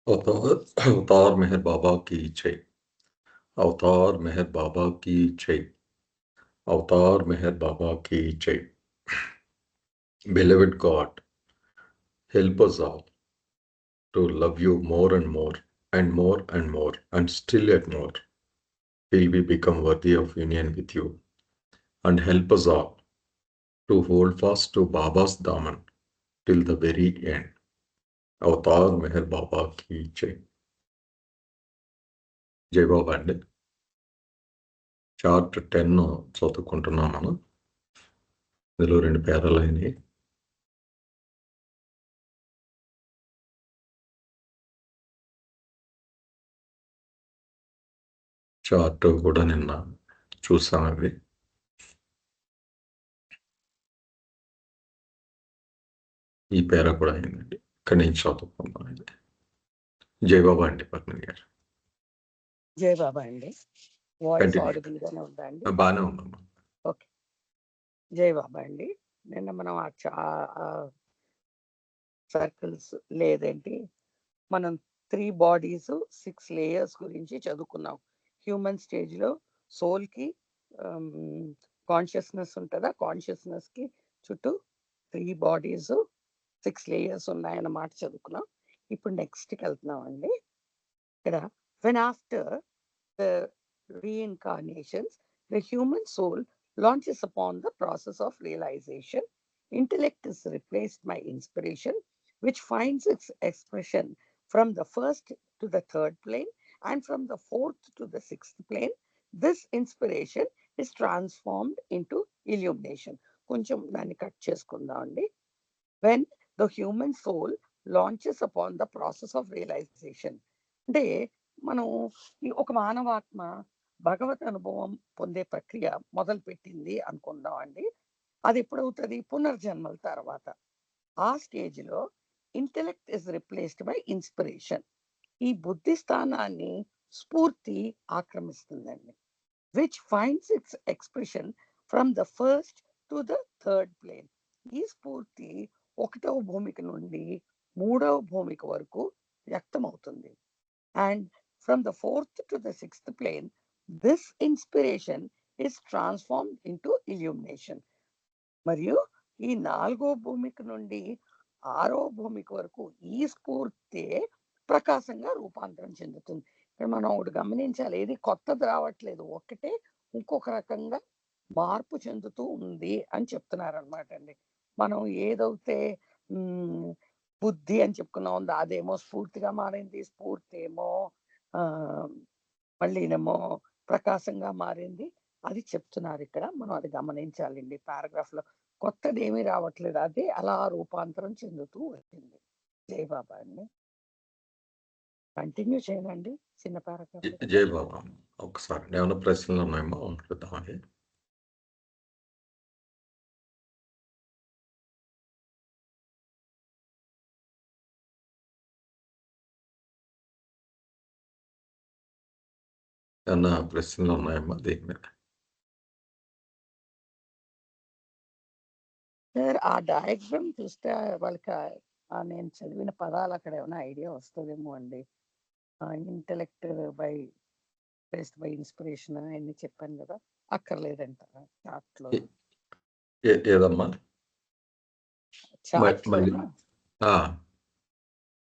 अवतार अवतार मेहर बाबा की जय। अवतार मेहर बाबा की जय। अवतार मेहर बाबा की जय। Beloved God, help us all to love you more and more and more and more and still yet more till we become worthy of union with you, and help us all to hold fast to Baba's Daman till the very end. Avatar Meher బాబాకి జై. జై బాబా అండి. Chart 10 చదువుకుంటున్నాం మనం. ఇందులో 2 పేరాలు అయినాయి. Chart కూడా నిన్న చూసాం. అవి ఈ పేర కూడా అయిందండి. ఇక్కడి నుంచి చదువుకుందాం అండి. జై బాబా అండి పద్మిని గారు. జై బాబా అండి. వాయిస్ ఆడిబుల్ గానే ఉందా అండి? బాగానే ఉందమ్మా. ఓకే. జై బాబా అండి. నిన్న మనం సర్కిల్స్ లేదేంటి మనం 3 బాడీస్ 6 లేయర్స్ గురించి చదువుకున్నాం. హ్యూమన్ స్టేజ్ లో సోల్ కి కాన్షియస్నెస్ ఉంటుందా, కాన్షియస్నెస్ కి చుట్టూ 3 బాడీస్ 6 లేయర్స్ ఉన్నాయన్నమాట చదువుకున్నాం. ఇప్పుడు నెక్స్ట్కి వెళ్తున్నాం అండి. ఇక్కడ when after the reincarnations the human soul launches upon the process of realization, intellect is replaced by inspiration, which finds its expression from the first to the third plane and from the fourth to the sixth plane. This inspiration is transformed into illumination. కొంచెం దాన్ని cut చేసుకుందాం అండి. When the human soul launches upon the process of realization, అంటే మనం ఒక మానవాత్మ భగవత్ అనుభవం పొందే ప్రక్రియ మొదలు పెట్టింది అనుకుందాం అండి. అది ఎప్పుడవుతుంది? పునర్జన్మల తర్వాత. ఆ స్టేజ్ లో intellect is replaced by inspiration. ఈ బుద్ధి స్థానాన్ని స్ఫూర్తి ఆక్రమిస్తుందండి. Which finds its expression from the first to the third plane. ఈ స్ఫూర్తి 1వ భూమిక నుండి 3వ భూమిక వరకు వ్యక్తమవుతుంది. And from the 4th to the 6th plane, this inspiration is transformed into illumination. మరియు ఈ 4వ భూమిక నుండి 6వ భూమిక వరకు ఈ స్ఫూర్తి ప్రకాశంగా రూపాంతరం చెందుతుంది. ఇక్కడ మనం ఒకటి గమనించాలి, ఏది కొత్తది రావట్లేదు, ఒకటే ఇంకొక రకంగా మార్పు చెందుతూ ఉంది అని చెప్తున్నారు అనమాట అండి. మనం ఏదైతే బుద్ధి అని చెప్పుకున్నా ఉందో అదేమో స్ఫూర్తిగా మారింది, స్ఫూర్తి ఏమో మళ్ళీనేమో ప్రకాశంగా మారింది. అది చెప్తున్నారు ఇక్కడ. మనం అది గమనించాలండి. పారాగ్రాఫ్ లో కొత్తది ఏమీ రావట్లేదు, అది అలా రూపాంతరం చెందుతూ వచ్చింది. జై బాబా అండి. కంటిన్యూ చేయండి చిన్న పారాగ్రాఫ్. జై బాబా. ఒకసారి ఏమైనా ప్రశ్నలు ఉన్నాయేమో చూద్దామండి. ఏమన్నా ప్రశ్నలు ఉన్నాయమ్మా దీని మీద? సార్ ఆ డయాగ్రామ్ చూస్తే వాళ్ళకి నేను చదివిన పదాలు అక్కడ ఏమైనా ఐడియా వస్తుందేమో అండి. Intellect by based by inspiration అని చెప్పాను కదా, అక్కర్లేదంట చార్ట్ లో. ఏదమ్మా?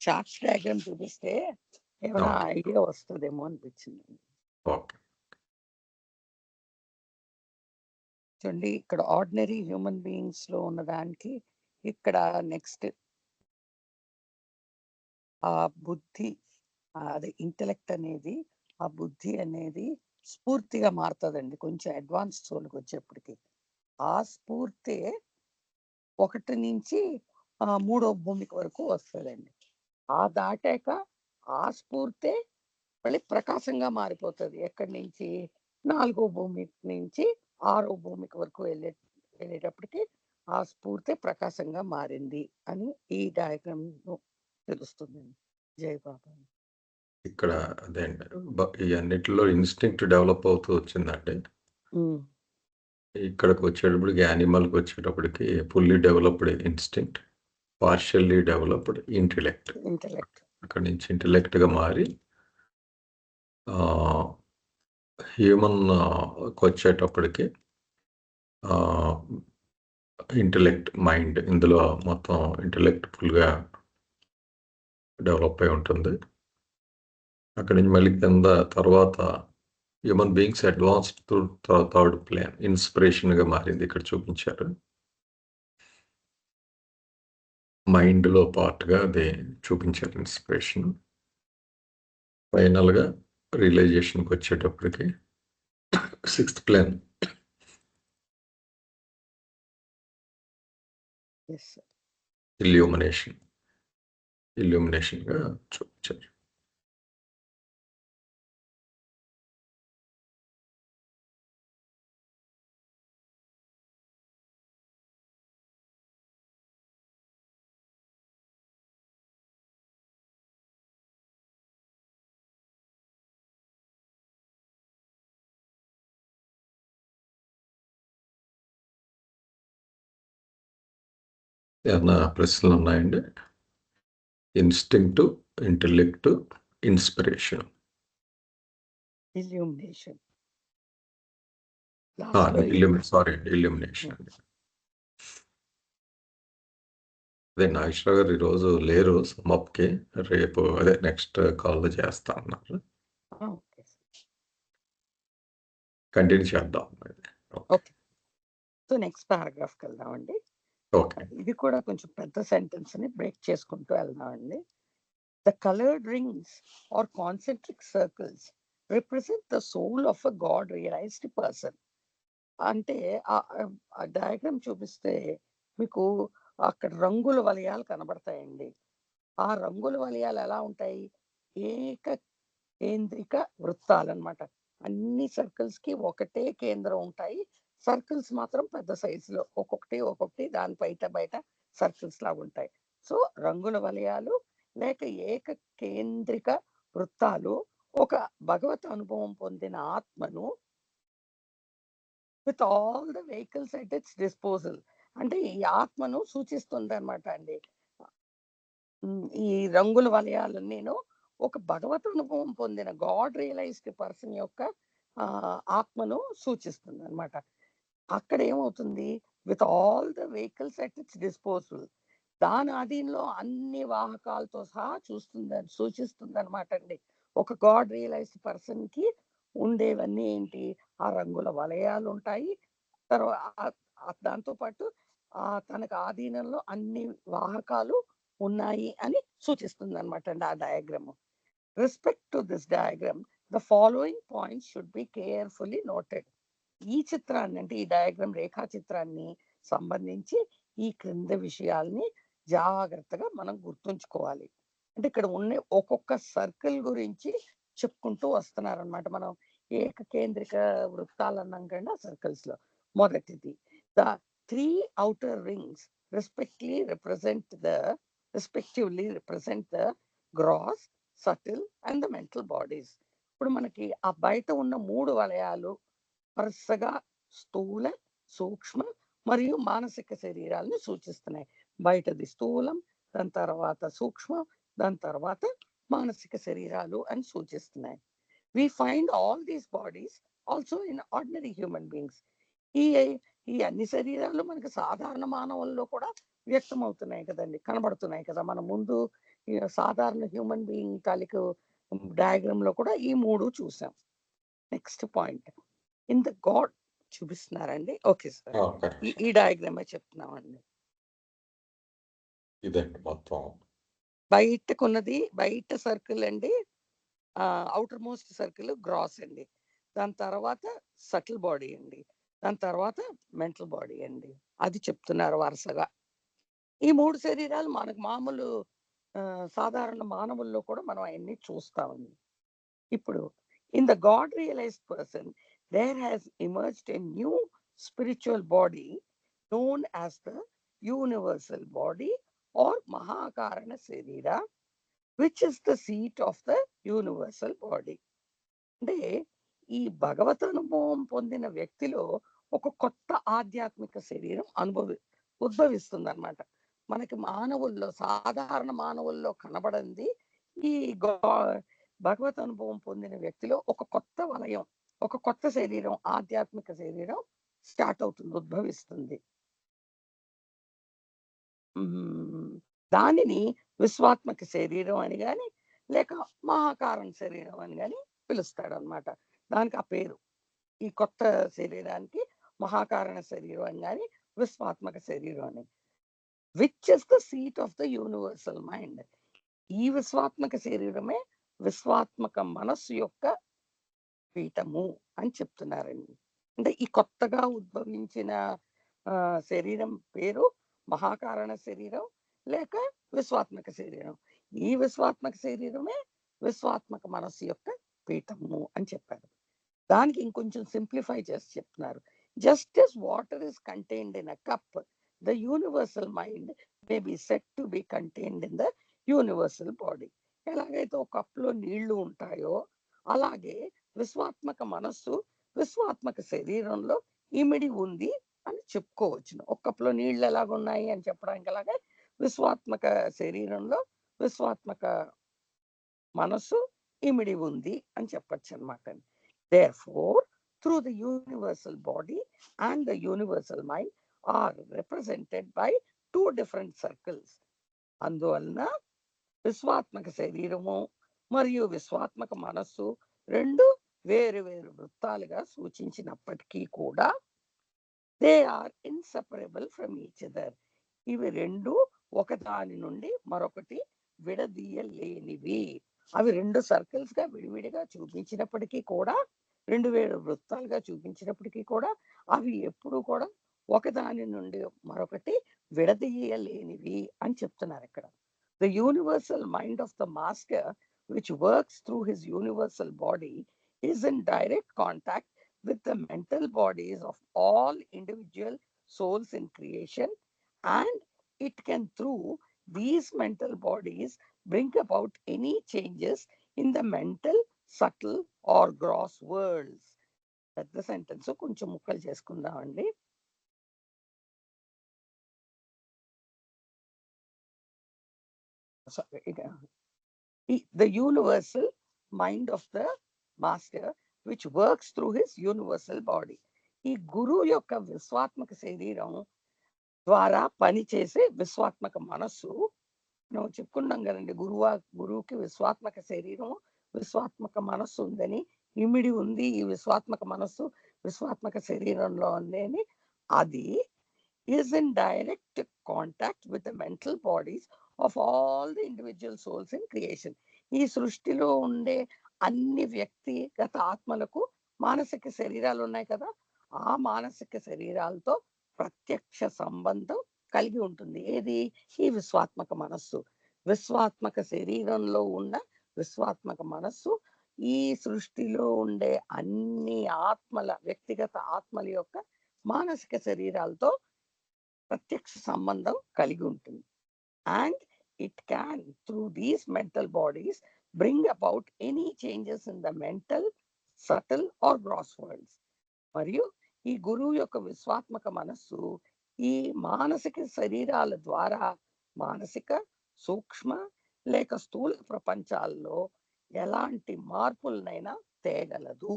చార్ట్ డయాగ్రామ్ చూపిస్తే ఏమైనా ఐడియా వస్తుందేమో అనిపించింది. ఓకే. చూడండి, ఇక్కడ ఆర్డినరీ హ్యూమన్ బీయింగ్స్ లో ఉన్న దానికి ఇక్కడ నెక్స్ట్ ఆ బుద్ధి, అదే ఇంటెలెక్ట్ అనేది, ఆ బుద్ధి అనేది స్ఫూర్తిగా మారుతుందండి కొంచెం అడ్వాన్స్ సోల్కి వచ్చేప్పటికి. ఆ స్ఫూర్తి 1 నుంచి 3వ భూమికి వరకు వస్తుందండి. ఆ దాటాక ఆ స్ఫూర్తి మళ్ళీ ప్రకాశంగా మారిపోతుంది. ఎక్కడి నుంచి? 4వ భూమి నుంచి 6వ భూమికి వరకు వెళ్ళేటప్పటికి ఆ స్ఫూర్తి ప్రకాశంగా మారింది అని ఈ డయాగ్రామ్ తెలుస్తుంది. జై బాబా. ఇక్కడ అదే ఈ అన్నిటిలో ఇన్స్టింక్ట్ డెవలప్ అవుతూ వచ్చిందండి. ఇక్కడికి వచ్చేటప్పటికి యానిమల్కి వచ్చేటప్పటికి fully developed instinct, partially developed intellect. అక్కడి నుంచి ఇంటెలెక్ట్గా మారి హ్యూమన్ వచ్చేటప్పటికి ఇంటెలెక్ట్ మైండ్ ఇందులో మొత్తం ఇంటెలెక్ట్ ఫుల్గా డెవలప్ అయి ఉంటుంది. అక్కడి నుంచి మళ్ళీ కింద తర్వాత human beings advanced to third plane ఇన్స్పిరేషన్గా మారింది ఇక్కడ చూపించారు. మైండ్లో పార్ట్గా అది చూపించారు ఇన్స్పిరేషన్. ఫైనల్గా రియలైజేషన్కి వచ్చేటప్పటికి సిక్స్త్ ప్లేన్ ఇల్యూమినేషన్గా చూపించారు. ఏమన్నా ప్రశ్నలు ఉన్నాయండి? Instinct, intellect, inspiration, illumination. Illumination అండి. అదే నాగేశ్వర గారు ఈరోజు లేరు సమ్మప్కి, రేపు అదే నెక్స్ట్ కాల్లో చేస్తా అన్నారు. కంటిన్యూ చేద్దాం. ఓకే, సో నెక్స్ట్ పారాగ్రాఫ్కి వెళ్దామండి. ఓకే, ఇది కూడా కొంచెం పెద్ద సెంటెన్స్ ని బ్రేక్ చేసుకుంటూ వెళ్దామండి. The coloured rings are concentric circles represent the soul of a God realised person. అంటే ఆ డయాగ్రామ్ చూపిస్తే మీకు అక్కడ రంగుల వలయాలు కనబడతాయండి. ఆ రంగుల వలయాలు ఎలా ఉంటాయి? ఏక కేంద్రిక వృత్తాలు అన్నమాట. అన్ని సర్కిల్స్ కి ఒకటే కేంద్రం ఉంటాయి. సర్కిల్స్ మాత్రం పెద్ద సైజులో ఒక్కొక్కటి దాని బయట సర్కిల్స్ లాగా ఉంటాయి. సో రంగుల వలయాలు లేక ఏక కేంద్రిక వృత్తాలు ఒక భగవత్ అనుభవం పొందిన ఆత్మను with all the vehicles at its disposal, అంటే ఈ ఆత్మను సూచిస్తుంది అనమాట అండి. ఈ రంగుల వలయాలు నేను ఒక భగవత్ అనుభవం పొందిన గాడ్ రియలైజ్డ్ పర్సన్ యొక్క ఆత్మను సూచిస్తుంది అనమాట. అక్కడ ఏమవుతుంది? With all the vehicles at its disposal, దాని ఆధీనంలో అన్ని వాహకాలతో సహా సూచిస్తుంది అనమాట అండి. ఒక గాడ్ రియలైజ్డ్ పర్సన్ కి ఉండేవన్నీ ఏంటి? ఆ రంగుల వలయాలు ఉంటాయి. తర్వాత దాంతో పాటు తనకు ఆధీనంలో అన్ని వాహకాలు ఉన్నాయి అని సూచిస్తుంది అనమాట అండి ఆ diagram. Respect to this diagram the following points should be carefully noted. ఈ చిత్రాన్ని అంటే ఈ డయాగ్రామ్ రేఖా చిత్రాన్ని సంబంధించి ఈ క్రింద విషయాల్ని జాగ్రత్తగా మనం గుర్తుంచుకోవాలి. అంటే ఇక్కడ ఉన్న ఒక్కొక్క సర్కిల్ గురించి చెప్పుకుంటూ వస్తున్నారనమాట. మనం ఏకకేంద్రిక వృత్తాలు అన్నాం కదా సర్కిల్స్ లో. మొదటిది, the 3 outer rings respectively represent the gross, subtle and the mental bodies. ఇప్పుడు మనకి ఆ బయట ఉన్న 3 వలయాలు వరుసగా స్థూల, సూక్ష్మ మరియు మానసిక శరీరాలను సూచిస్తున్నాయి. బయటది స్థూలం, దాని తర్వాత సూక్ష్మం, దాని తర్వాత మానసిక శరీరాలు అని సూచిస్తున్నాయి. We find all these bodies also in ordinary human beings. ఈ అన్ని శరీరాలు మనకి సాధారణ మానవుల్లో కూడా వ్యక్తం అవుతున్నాయి కదండి, కనబడుతున్నాయి కదా. మన ముందు సాధారణ హ్యూమన్ బీయింగ్ తాలూకు డయాగ్రామ్ లో కూడా ఈ 3 చూసాం. Next point, in the God చూపిస్తున్నారండి. ఓకే సార్, ఈ డయాగ్రామే చెప్తున్నామండి. ఇదండి మొత్తం బయటకున్నది బయట సర్కిల్ అండి, అవుటర్ మోస్ట్ సర్కిల్ గ్రాస్ అండి. దాని తర్వాత సటిల్ బాడీ అండి, దాని తర్వాత మెంటల్ బాడీ అండి. అది చెప్తున్నారు వరుసగా. ఈ 3 శరీరాలు మనకు మామూలు సాధారణ మానవుల్లో కూడా మనం అవన్నీ చూస్తామండి. ఇప్పుడు in the God realized person, there has emerged a new spiritual body known as the universal body or Mahakarana Sarira, which is the seat of the universal body. అంటే ఈ భగవత్ అనుభవం పొందిన వ్యక్తిలో ఒక కొత్త ఆధ్యాత్మిక శరీరం ఉద్భవిస్తుంది అనమాట. మనకి మానవుల్లో సాధారణ మానవుల్లో కనబడింది ఈ భగవత్ అనుభవం పొందిన వ్యక్తిలో ఒక కొత్త వలయం, ఒక కొత్త శరీరం, ఆధ్యాత్మిక శరీరం స్టార్ట్ అవుతుంది, ఉద్భవిస్తుంది. దానిని విశ్వాత్మక శరీరం అని గాని, లేక మహాకారణ శరీరం అని గాని పిలుస్తాడనమాట. దానికి ఆ పేరు. ఈ కొత్త శరీరానికి మహాకారణ శరీరం అని గాని, విశ్వాత్మక శరీరం అని. Which is the seat of the universal mind. ఈ విశ్వాత్మక శరీరమే విశ్వాత్మక మనస్సు యొక్క పీఠము అని చెప్తున్నారండి. అంటే ఈ కొత్తగా ఉద్భవించిన శరీరం పేరు మహాకారణ శరీరం లేక విశ్వాత్మక శరీరం. ఈ విశ్వాత్మక శరీరమే విశ్వాత్మక మనస్సు యొక్క పీఠము అని చెప్పారు. దానికి ఇంకొంచెం సింప్లిఫై చేసి చెప్తున్నారు. Just as water is contained in a cup, the universal mind may be said to be contained in the universal body. ఎలాగైతే ఒక కప్లో నీళ్లు ఉంటాయో అలాగే విశ్వాత్మక మనస్సు విశ్వాత్మక శరీరంలో ఇమిడి ఉంది అని చెప్పుకోవచ్చును. ఒక కప్లో నీళ్లు ఎలాగున్నాయి అని చెప్పడానికి అలాగే విశ్వాత్మక శరీరంలో విశ్వాత్మక మనస్సు ఇమిడి ఉంది అని చెప్పచ్చు అనమాట. Therefore, through the universal body and the universal mind are represented by two different circles. అందువలన విశ్వాత్మక శరీరము మరియు విశ్వాత్మక మనస్సు రెండు వేరు వేరు వృత్తాలుగా సూచించినప్పటికీ కూడా they are inseparable from each other. ఇవి రెండు ఒకదాని నుండి మరొకటి విడదీయలేనివి. అవి రెండు సర్కిల్స్ గా విడివిడిగా చూపించినప్పటికీ కూడా, రెండు వేరు వృత్తాలుగా చూపించినప్పటికీ కూడా అవి ఎప్పుడు కూడా ఒకదాని నుండి మరొకటి విడదీయలేనివి అని చెప్తున్నారు ఇక్కడ. The universal mind of the master which works through his universal body is in direct contact with the mental bodies of all individual souls in creation, and it can through these mental bodies bring about any changes in the mental, subtle or gross worlds. పెద్ద sentence కొంచెం ముక్కలు చేసుకుందామండి. The universal mind of the master which works through his universal body. ఈ గురువు యొక్క విశ్వాత్మక శరీరం ద్వారా పనిచేసే విశ్వాత్మక మనస్సు, మనం చెప్పుకున్నాం కదండి, గురువుకి విశ్వాత్మక శరీరం విశ్వాత్మక మనస్సు ఉందని, ఇమిడి ఉంది ఈ విశ్వాత్మక మనస్సు విశ్వాత్మక శరీరంలో ఉంది అని. అది is in direct contact with the mental bodies of all the individual souls in creation. ఈ సృష్టిలో ఉండే అన్ని వ్యక్తిగత ఆత్మలకు మానసిక శరీరాలు ఉన్నాయి కదా, ఆ మానసిక శరీరాలతో ప్రత్యక్ష సంబంధం కలిగి ఉంటుంది. ఏది? ఈ విశ్వాత్మక మనస్సు. విశ్వాత్మక శరీరంలో ఉన్న విశ్వాత్మక మనస్సు ఈ సృష్టిలో ఉండే అన్ని ఆత్మల, వ్యక్తిగత ఆత్మల యొక్క మానసిక శరీరాలతో ప్రత్యక్ష సంబంధం కలిగి ఉంటుంది. And it can through these mental bodies bring about any changes in the mental, subtle or gross worlds. మరియు ఈ గురువు యొక్క విశ్వాత్మక మనస్సు ఈ మానసిక శరీరాల ద్వారా మానసిక, సూక్ష్మ లేక స్థూల ప్రపంచాల్లో ఎలాంటి మార్పులనైనా తేగలదు.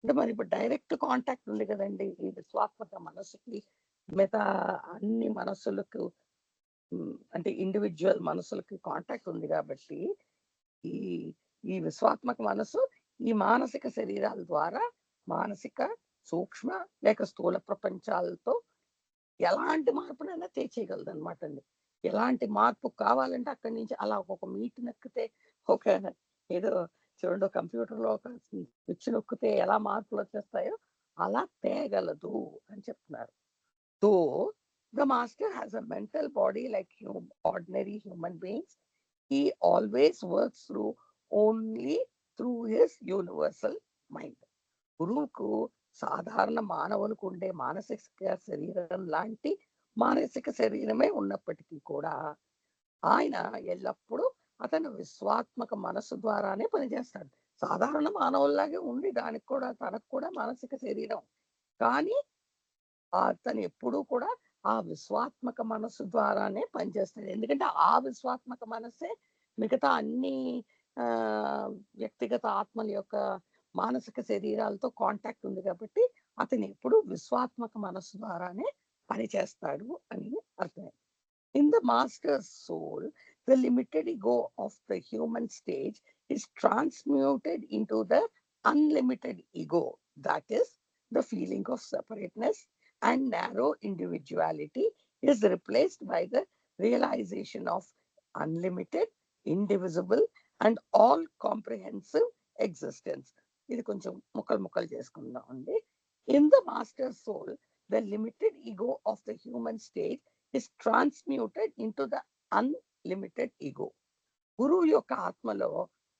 అంటే మరి ఇప్పుడు డైరెక్ట్ కాంటాక్ట్ ఉంది కదండి ఈ విశ్వాత్మక మనస్సుకి మిగతా అన్ని మనస్సులకు, అంటే ఇండివిజువల్ మనసులకి కాంటాక్ట్ ఉంది కాబట్టి ఈ ఈ విశ్వాత్మక మనసు ఈ మానసిక శరీరాల ద్వారా మానసిక, సూక్ష్మ లేక స్థూల ప్రపంచాలతో ఎలాంటి మార్పునైనా తెచ్చేయగలదు అనమాట అండి. ఎలాంటి మార్పు కావాలంటే అక్కడి నుంచి అలా ఒక మీట్ నొక్కితే, ఒక ఏదో చూడండి కంప్యూటర్లో ఒక స్విచ్ నొక్కితే ఎలా మార్పులు వచ్చేస్తాయో అలా తేగలదు అని చెప్తున్నారు. తో the master has a mental body like ordinary human beings, he always works through only through his universal mind. గురువుకు సాధారణ మానవులకు ఉండే మానసిక శరీరం లాంటి మానసిక శరీరమే ఉన్నప్పటికీ కూడా ఆయన ఎల్లప్పుడూ అతను విశ్వాత్మక మనస్సు ద్వారానే పనిచేస్తాడు. సాధారణ మానవుల్లాగే ఉండి దానికి కూడా తనకు కూడా మానసిక శరీరం, కానీ అతను ఎప్పుడూ కూడా ఆ విశ్వాత్మక మనస్సు ద్వారానే పనిచేస్తాడు. ఎందుకంటే ఆ విశ్వాత్మక మనస్సే మిగతా అన్ని వ్యక్తిగత ఆత్మల యొక్క మానసిక శరీరాలతో కాంటాక్ట్ ఉంది కాబట్టి అతను ఎప్పుడు విశ్వాత్మక మనస్సు ద్వారానే పనిచేస్తాడు అని అర్థం. In the master's soul, the limited ego of the human stage is transmuted into the unlimited ego, that is, the feeling of separateness and narrow individuality is replaced by the realization of unlimited, indivisible, and all comprehensive existence. ఇది కొంచెం ముక్కలు ముక్కలు చేసుకుందాం అండి. In the master's soul, the limited ego of the human stage is transmuted into the unlimited ego. గురువు యొక్క ఆత్మలో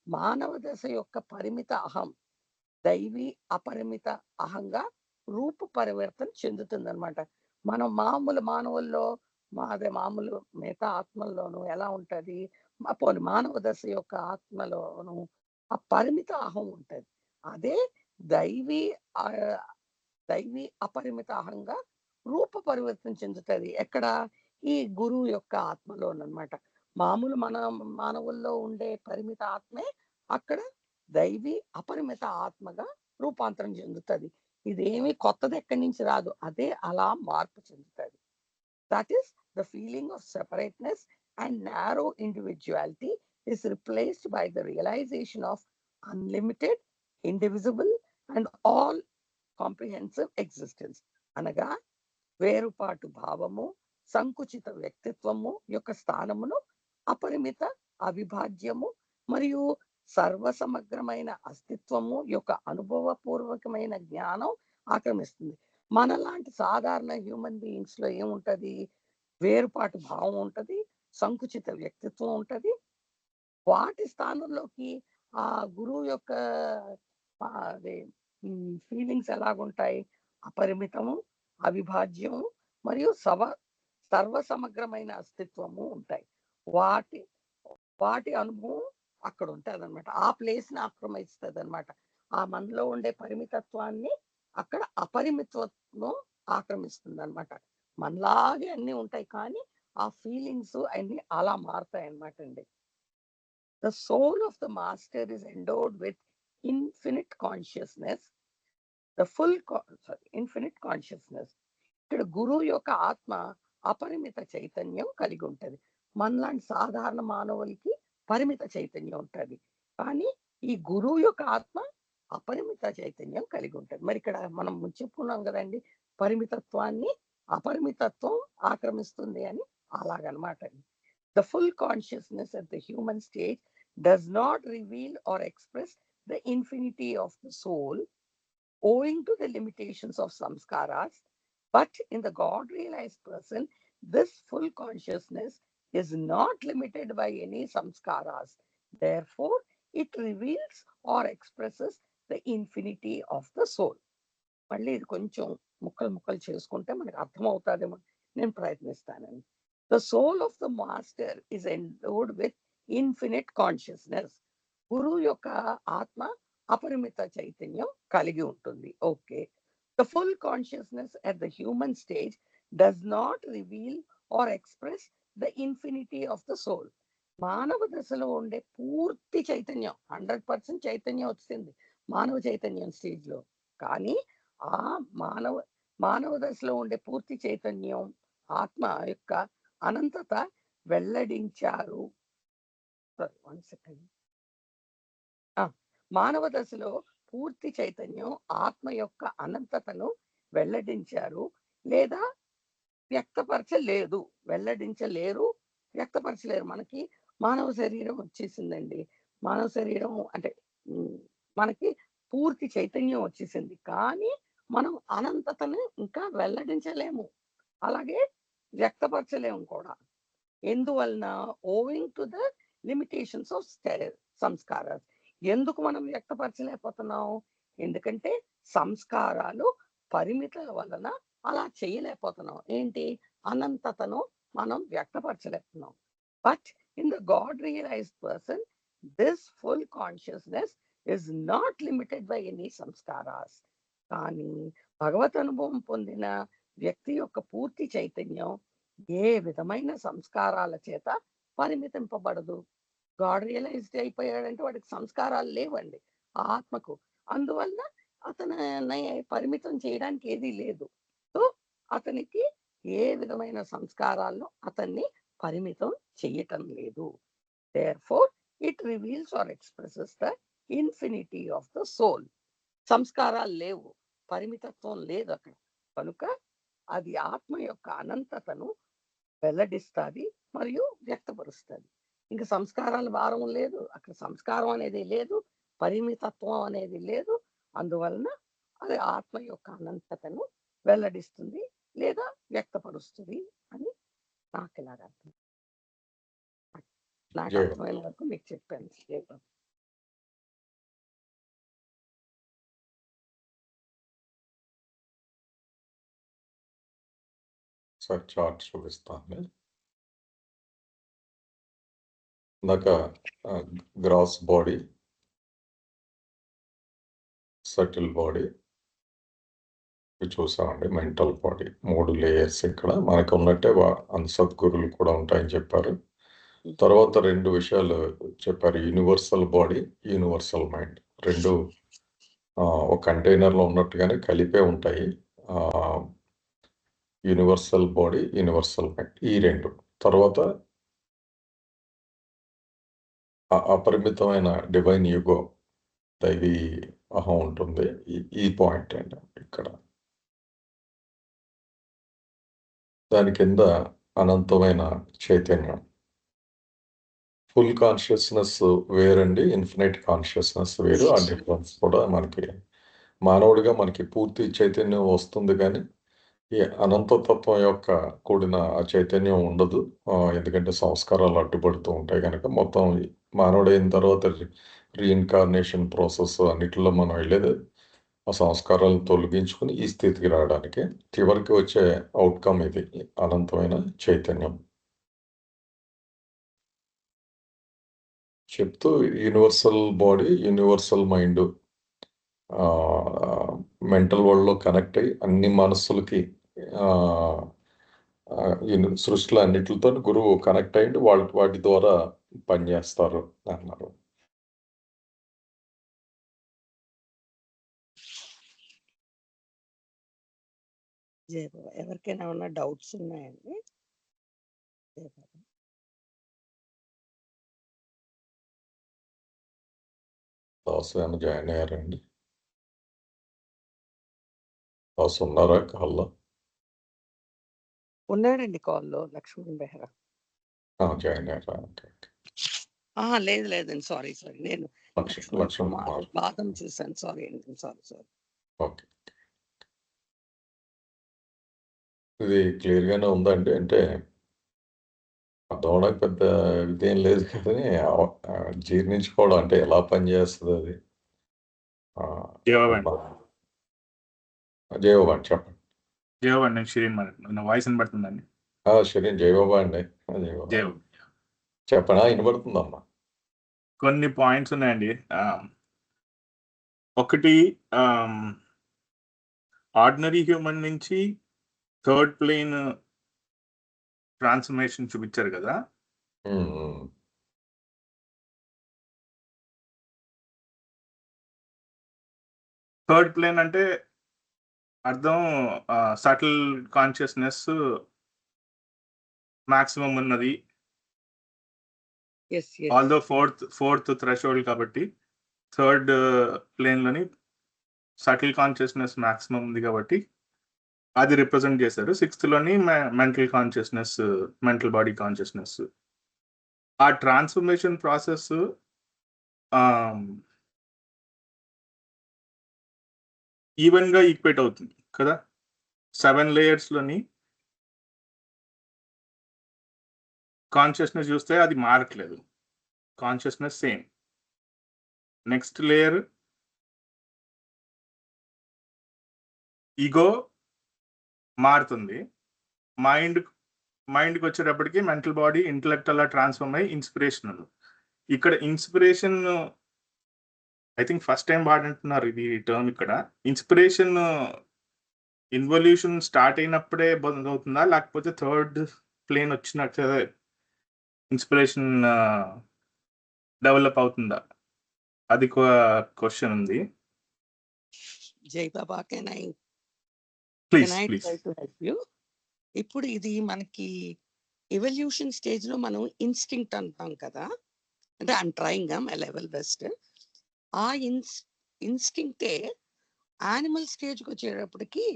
మానవ దశ యొక్క పరిమిత అహం దైవీ అపరిమిత అహంగా రూప పరివర్తన చెందుతుందన్నమాట. మనం మామూలు మానవుల్లో అదే మామూలు మిగతా ఆత్మల్లోనూ ఎలా ఉంటది, పోనీ మానవ దశ యొక్క ఆత్మలోను ఆ పరిమిత అహం ఉంటది. అదే దైవీ దైవీ అపరిమిత అహంగా రూప పరివర్తన చెందుతుంది. ఎక్కడ? ఈ గురువు యొక్క ఆత్మలోనమాట. మామూలు మన మానవుల్లో ఉండే పరిమిత ఆత్మే అక్కడ దైవీ అపరిమిత ఆత్మగా రూపాంతరం చెందుతుంది. ఇదేమి కొత్తది ఎక్కడి నుంచి రాదు, అదే అలా మార్పు చెందుతుంది. That is the feeling of separateness and narrow individuality is replaced by the realization of unlimited, indivisible, and all comprehensive existence. అనగా వేరుపాటు భావము, సంకుచిత వ్యక్తిత్వము యొక్క స్థానమును అపరిమిత అవిభాజ్యము మరియు సర్వసమగ్రమైన అస్తిత్వము యొక్క అనుభవపూర్వకమైన జ్ఞానం ఆక్రమిస్తుంది. మనలాంటి సాధారణ హ్యూమన్ బీయింగ్స్ లో ఏముంటది? వేరుపాటు భావం ఉంటది, సంకుచిత వ్యక్తిత్వం ఉంటది. వాటి స్థానంలోకి ఆ గురువు యొక్క అదే ఫీలింగ్స్ ఎలాగుంటాయి? అపరిమితము, అవిభాజ్యము మరియు సర్వసమగ్రమైన అస్తిత్వము ఉంటాయి. వాటి వాటి అనుభవం అక్కడ ఉంటుంది అనమాట. ఆ ప్లేస్ ని ఆక్రమిస్తుంది అనమాట. ఆ మనలో ఉండే పరిమితత్వాన్ని అక్కడ అపరిమితత్వం ఆక్రమిస్తుంది అనమాట. మనలాగే అన్ని ఉంటాయి, కానీ ఆ ఫీలింగ్స్ అన్ని అలా మారుతాయి అనమాట అండి. The soul of the master is endowed with infinite consciousness, the infinite consciousness. ఇక్కడ గురువు యొక్క ఆత్మ అపరిమిత చైతన్యం కలిగి ఉంటది. మనలాంటి సాధారణ మానవులకి పరిమిత చైతన్యం ఉంటది, కానీ ఈ గురువు యొక్క ఆత్మ అపరిమిత చైతన్యం కలిగి ఉంటది. మరి ఇక్కడ మనం చెప్పుకున్నాం కదండి, పరిమితత్వాన్ని అపరిమితత్వం ఆక్రమిస్తుంది అని. అలాగనమాట. The full consciousness at the human stage does not reveal or express the infinity of the soul owing to the limitations of samskaras, but in the God-realized person, this full consciousness is not limited by any samskaras. Therefore, it reveals or expresses the infinity of the soul. మళ్ళీ ఇది కొంచెం ముక్కలు ముక్కలు చేసుకుంటే మనకు అర్థమవుతుందేమో, నేను ప్రయత్నిస్తానండి. The soul of the master is endowed with infinite consciousness. గురువు యొక్క ఆత్మ అపరిమిత చైతన్యం కలిగి ఉంటుంది. Okay. The full consciousness at the human stage does not reveal or express the infinity of the soul. మానవ దశలో ఉండే పూర్తి చైతన్యం 100% చైతన్యం వచ్చింది మానవ చైతన్యం స్టేజ్ లో, కానీ ఆ మానవ దశలో ఉండే పూర్తి చైతన్యం ఆత్మ యొక్క అనంతత వెల్లడించారు. మానవ దశలో పూర్తి చైతన్యం ఆత్మ యొక్క అనంతతను వెల్లడించారు లేదా వ్యక్తపరచలేదు. వెల్లడించలేరు, వ్యక్తపరచలేరు. మనకి మానవ శరీరం వచ్చేసిందండి. మానవ శరీరం అంటే మనకి పూర్తి చైతన్యం వచ్చేసింది, కానీ మనం అనంతతను ఇంకా వెల్లడించలేము, అలాగే వ్యక్తపరచలేము కూడా. ఎందువలన? Owing to the limitations of సంస్కారాలు. ఎందుకు మనం వ్యక్తపరచలేకపోతున్నాం? ఎందుకంటే సంస్కారాలు పరిమితుల వలన అలా చేయలేకపోతున్నాం. ఏంటి? అనంతతను మనం వ్యక్తపరచలేకపోతున్నాం. But in the God realised person, this full consciousness is not limited by any సంస్కారాస్. కానీ భగవత్ అనుభవం పొందిన వ్యక్తి యొక్క పూర్తి చైతన్యం ఏ విధమైన సంస్కారాల చేత పరిమితింపబడదు. గాడ్ రియలైజ్డ్ అయిపోయాడంటే వాడికి సంస్కారాలు లేవండి ఆ ఆత్మకు. అందువల్ల అతని పరిమితం చేయడానికి ఏదీ లేదు. సో అతనికి ఏ విధమైన సంస్కారాలను అతన్ని పరిమితం చెయ్యటం లేదు. Therefore, it reveals or expresses the infinity of the soul. సంస్కారాలు లేవు, పరిమితత్వం లేదు అక్కడ. కనుక అది ఆత్మ యొక్క అనంతతను వెల్లడిస్తుంది మరియు వ్యక్తపరుస్తుంది. ఇంకా సంస్కారాల భారం లేదు, అక్కడ సంస్కారం అనేది లేదు, పరిమితత్వం అనేది లేదు. అందువలన అది ఆత్మ యొక్క అనంతతను వెల్లడిస్తుంది లేదా వ్యక్తపరుస్తుంది అని నాకు ఇలాగ అర్థం. నాకు జై అర్థమైన వరకు మీకు చెప్పాను. సార్ చార్ట్ చూపిస్తాను. ఇందాక గ్రాస్ బాడీ, సటిల్ బాడీ చూసామండి, మెంటల్ బాడీ, 3 లేయర్స్ ఇక్కడ మనకు ఉన్నట్టే సద్గురులు కూడా ఉంటాయని చెప్పారు. తర్వాత 2 విషయాలు చెప్పారు, యూనివర్సల్ బాడీ, యూనివర్సల్ మైండ్. 2 ఒక కంటైనర్లో ఉన్నట్టుగానే కలిపే ఉంటాయి. యూనివర్సల్ బాడీ, యూనివర్సల్ మైండ్, ఈ 2. తర్వాత అపరిమితమైన డివైన్ యుగో, దైవీ అహం ఉంటుంది. ఈ పాయింట్ అండి ఇక్కడ. దాని కింద అనంతమైన చైతన్యం. ఫుల్ కాన్షియస్నెస్ వేరండి, ఇన్ఫినైట్ కాన్షియస్నెస్ వేరు. ఆ డిఫరెన్స్ కూడా మనకి మానవుడిగా మనకి పూర్తి చైతన్యం వస్తుంది, కానీ ఈ అనంతతత్వం యొక్క కూడిన ఆ చైతన్యం ఉండదు. ఎందుకంటే సంస్కారాలు అడ్డుపడుతూ ఉంటాయి కనుక. మొత్తం మానవుడైన తర్వాత రీఇన్కార్నేషన్ ప్రాసెస్ అన్నిటిలో మనం వెళ్ళేది ఆ సంస్కారాలను తొలగించుకుని ఈ స్థితికి రావడానికి. చివరికి వచ్చే అవుట్కమ్ ఇది, అనంతమైన చైతన్యం. చెప్తూ universal body, universal mind mental వరల్డ్లో కనెక్ట్ అయ్యి అన్ని మనస్సులకి సృష్టిలో అన్నిటితో గురువు కనెక్ట్ అయ్యి వాటి ద్వారా పనిచేస్తారు అన్నారు. ఎవరికైనా ఉన్న డౌట్స్ ఉన్నాయండి? దాసు ఏమైనా జాయిన్ అయ్యారండి? దాసు ఉన్నారా కాల్లో? ఉన్నాడండి కాల్లో, లక్ష్మణ్ బెహ్రా. జాయిన్ అయ్యారా? లేదు లేదండి, సారీ నేను బాధం చూసాను. సారీ అండి, సారీ. ఓకే, ఇది క్లియర్గానే ఉందండి. అంటే అర్థం పెద్ద ఇదేం లేదు కానీ జీర్ణించుకోవడం అంటే ఎలా పనిచేస్తుంది అది. జయబాబా చెప్పండి. జయబాబా అండి, షిరీన్ నా వాయిస్ వినబడుతుందండి? షిరీన్ జయబాబా అండి. చెప్పనా? వినబడుతుందమ్మా. కొన్ని పాయింట్స్ ఉన్నాయండి. ఒకటి, ఆర్డినరీ హ్యూమన్ నుంచి థర్డ్ ప్లేన్ ట్రాన్స్ఫర్మేషన్ చూపించారు కదా. థర్డ్ ప్లేన్ అంటే అర్థం సటిల్ కాన్షియస్నెస్ మాక్సిమం ఉన్నది. ఆల్దో ఫోర్త్ థ్రెషోల్డ్ కాబట్టి థర్డ్ ప్లేన్లోని సటిల్ కాన్షియస్నెస్ మాక్సిమం ఉంది కాబట్టి అది రిప్రజెంట్ చేశారు. 6th mental consciousness, mental body consciousness. ఆ ట్రాన్స్ఫర్మేషన్ ప్రాసెస్ ఈవెన్గా ఈక్వేట్ అవుతుంది కదా. 7 లేయర్స్లోని కాన్షియస్నెస్ చూస్తే అది మారట్లేదు, consciousness same. Next layer ego మారుతుంది. మైండ్కి వచ్చేటప్పటికి మెంటల్ బాడీ, ఇంటలెక్ట్ అలా ట్రాన్స్ఫార్మ్ అయ్యి ఇన్స్పిరేషనల్. ఇక్కడ inspiration I think first time వాడంటున్నారు ఇది టర్మ్ ఇక్కడ. ఇన్స్పిరేషన్ ఇన్వల్యూషన్ స్టార్ట్ అయినప్పుడే బంద్ అవుతుందా, లేకపోతే థర్డ్ ప్లేన్ వచ్చినట్టు ఇన్స్పిరేషన్ డెవలప్ అవుతుందా? అది క్వశ్చన్ ఉంది. Jai Baba, can I please try to help you? ఇప్పుడు ఇది మనకి ఎవల్యూషన్ స్టేజ్ లో మనం ఇన్స్టింక్ట్ అంటాం కదా, అంటే I'm trying my level best. ఆ ఇన్స్టింక్టే యానిమల్ స్టేజ్కి వచ్చేటప్పటికి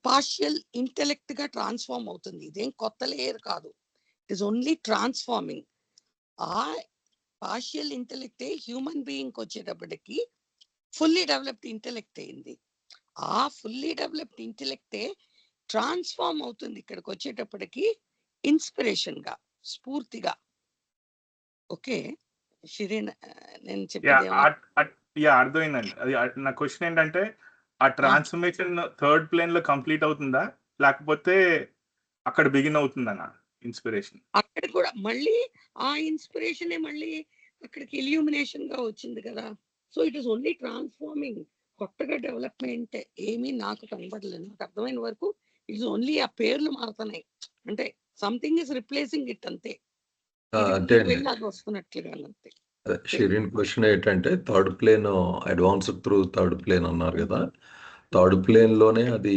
పార్షియల్ ఇంటెలెక్ట్ గా ట్రాన్స్ఫార్మ్ అవుతుంది. ఇదేం కొత్త లేయర్ కాదు, ఇట్ ఈస్ ఓన్లీ ట్రాన్స్ఫార్మింగ్. ఆ పార్షియల్ ఇంటెలెక్టే హ్యూమన్ బీయింగ్ వచ్చేటప్పటికి ఫుల్లీ డెవలప్డ్ ఇంటెలెక్ట్ అయింది. ఆ ఫుల్లీ డెవలప్డ్ ఇంటెలెక్టే ట్రాన్స్ఫార్మ్ అవుతుంది ఇక్కడికి వచ్చేటప్పటికి ఇన్స్పిరేషన్ గా, స్ఫూర్తిగా. ఓకే షిరీన్, నేను చెప్పేది అర్థమైందండి. అది నా క్వశ్చన్ ఏంటంటే, ఆ ట్రాన్స్ఫర్మేషన్ థర్డ్ ప్లేన్ లో కంప్లీట్ అవుతుందా, లేకపోతే అక్కడ బిగిన్ అవుతుందన్న ఇన్స్పిరేషన్? అక్కడ కూడా మళ్ళీ ఆ ఇన్స్పిరేషన్ మళ్ళీ అక్కడికి ఇల్యూమినేషన్ గా వచ్చింది కదా. So it is only transforming. కొత్తగా డెవలప్మెంట్ ఏమీ నాకు కనబడలేదు. నాకు అర్థమైన వరకు ఇట్స్ ఓన్లీ ఆ పేర్లు మారుతున్నాయి, అంటే సంథింగ్ ఇస్ రిప్లేసింగ్ ఇట్ అంతే. అంటే అది వస్తున్నట్లుగా అంతే. షిరీన్ క్వశ్చన్ ఏంటంటే, third plane advanced through third plane అన్నారు కదా, థర్డ్ ప్లేన్ లోనే అది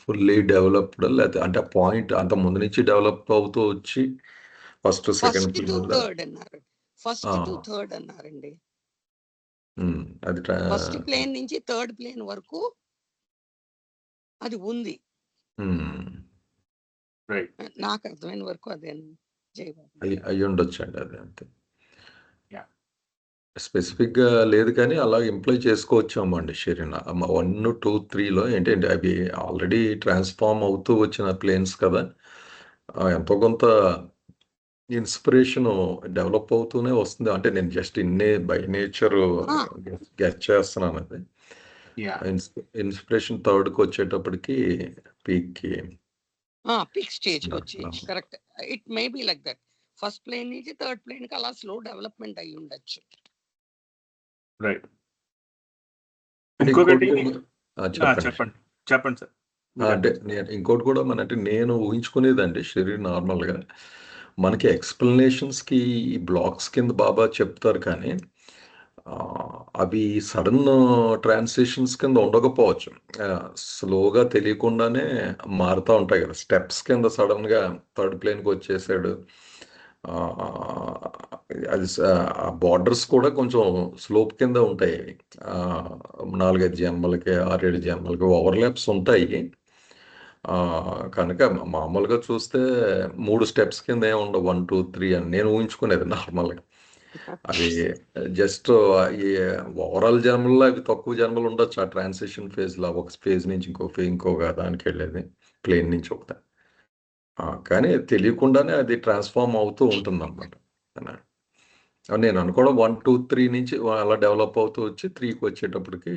ఫుల్లీ డెవలప్డ్, లేకపోతే అంటే పాయింట్ అంత ముందు నుంచి డెవలప్ అవుతూ వచ్చి ఫస్ట్ సెకండ్ ప్లేన్ థర్డ్ అన్నారండి. అది ఫస్ట్ ప్లేన్ నుంచి థర్డ్ ప్లేన్ వరకు అది ఉంది. నాకు అర్థమైన వరకు అదే. అయ్యి ఉండొచ్చండి, అది అంతే. స్పెసిఫిక్ గా లేదు కానీ అలా ఇంప్లై చేసుకోవచ్చాము అండి షిరీన్. 1, 2, 3లో ఏంటంటే అవి ఆల్రెడీ ట్రాన్స్ఫార్మ్ అవుతూ వచ్చిన ప్లేన్స్ కదా, ఎంతో కొంత ఇన్స్పిరేషన్ డెవలప్ అవుతూనే వస్తుంది. అంటే నేను జస్ట్ బై నేచర్ గెస్ చేస్తున్నాను. అది ఇన్స్పిరేషన్ థర్డ్కి వచ్చేటప్పటికి పీక్ స్టేజ్ వచ్చి correct. It may be like that. First plane నుంచి థర్డ్ ప్లేన్ కి అలా స్లో డెవలప్మెంట్ అయ్యి ఉండొచ్చు. రైట్. చెప్పండి సార్. అంటే ఇంకోటి కూడా అంటే నేను ఊహించుకునేదండి షరీర్, నార్మల్గా మనకి ఎక్స్ప్లెనేషన్స్కి ఈ బ్లాక్స్ కింద బాబా చెప్తారు కానీ అవి సడన్ ట్రాన్సిషన్స్ కింద ఉండకపోవచ్చు. స్లోగా తెలియకుండానే మారుతూ ఉంటాయి కదా, స్టెప్స్ కింద సడన్గా థర్డ్ ప్లేన్కి వచ్చేసాడు. అది బార్డర్స్ కూడా కొంచెం స్లోప్ కింద ఉంటాయి. 4-5 జన్మలకి 6-7 జన్మలకి ఓవర్లాప్స్ ఉంటాయి. కనుక మామూలుగా చూస్తే 3 స్టెప్స్ కింద ఏమి ఉండవు, 1, 2, 3 అని నేను ఊహించుకునేది నార్మల్గా. అది జస్ట్ ఈ ఓవరాల్ జన్మల్లో అవి తక్కువ జన్మలు ఉండొచ్చు ఆ ట్రాన్సిషన్ ఫేజ్లో, ఒక ఫేజ్ నుంచి ఇంకొక దానికి వెళ్ళేది, ప్లేన్ నుంచి ఒకటి. కానీ తెలియకుండానే అది ట్రాన్స్ఫార్మ్ అవుతూ ఉంటుంది అన్నమాట. నేను అనుకోవడం 1, 2, 3 నుంచి అలా డెవలప్ అవుతూ వచ్చి 3కి వచ్చేటప్పటికి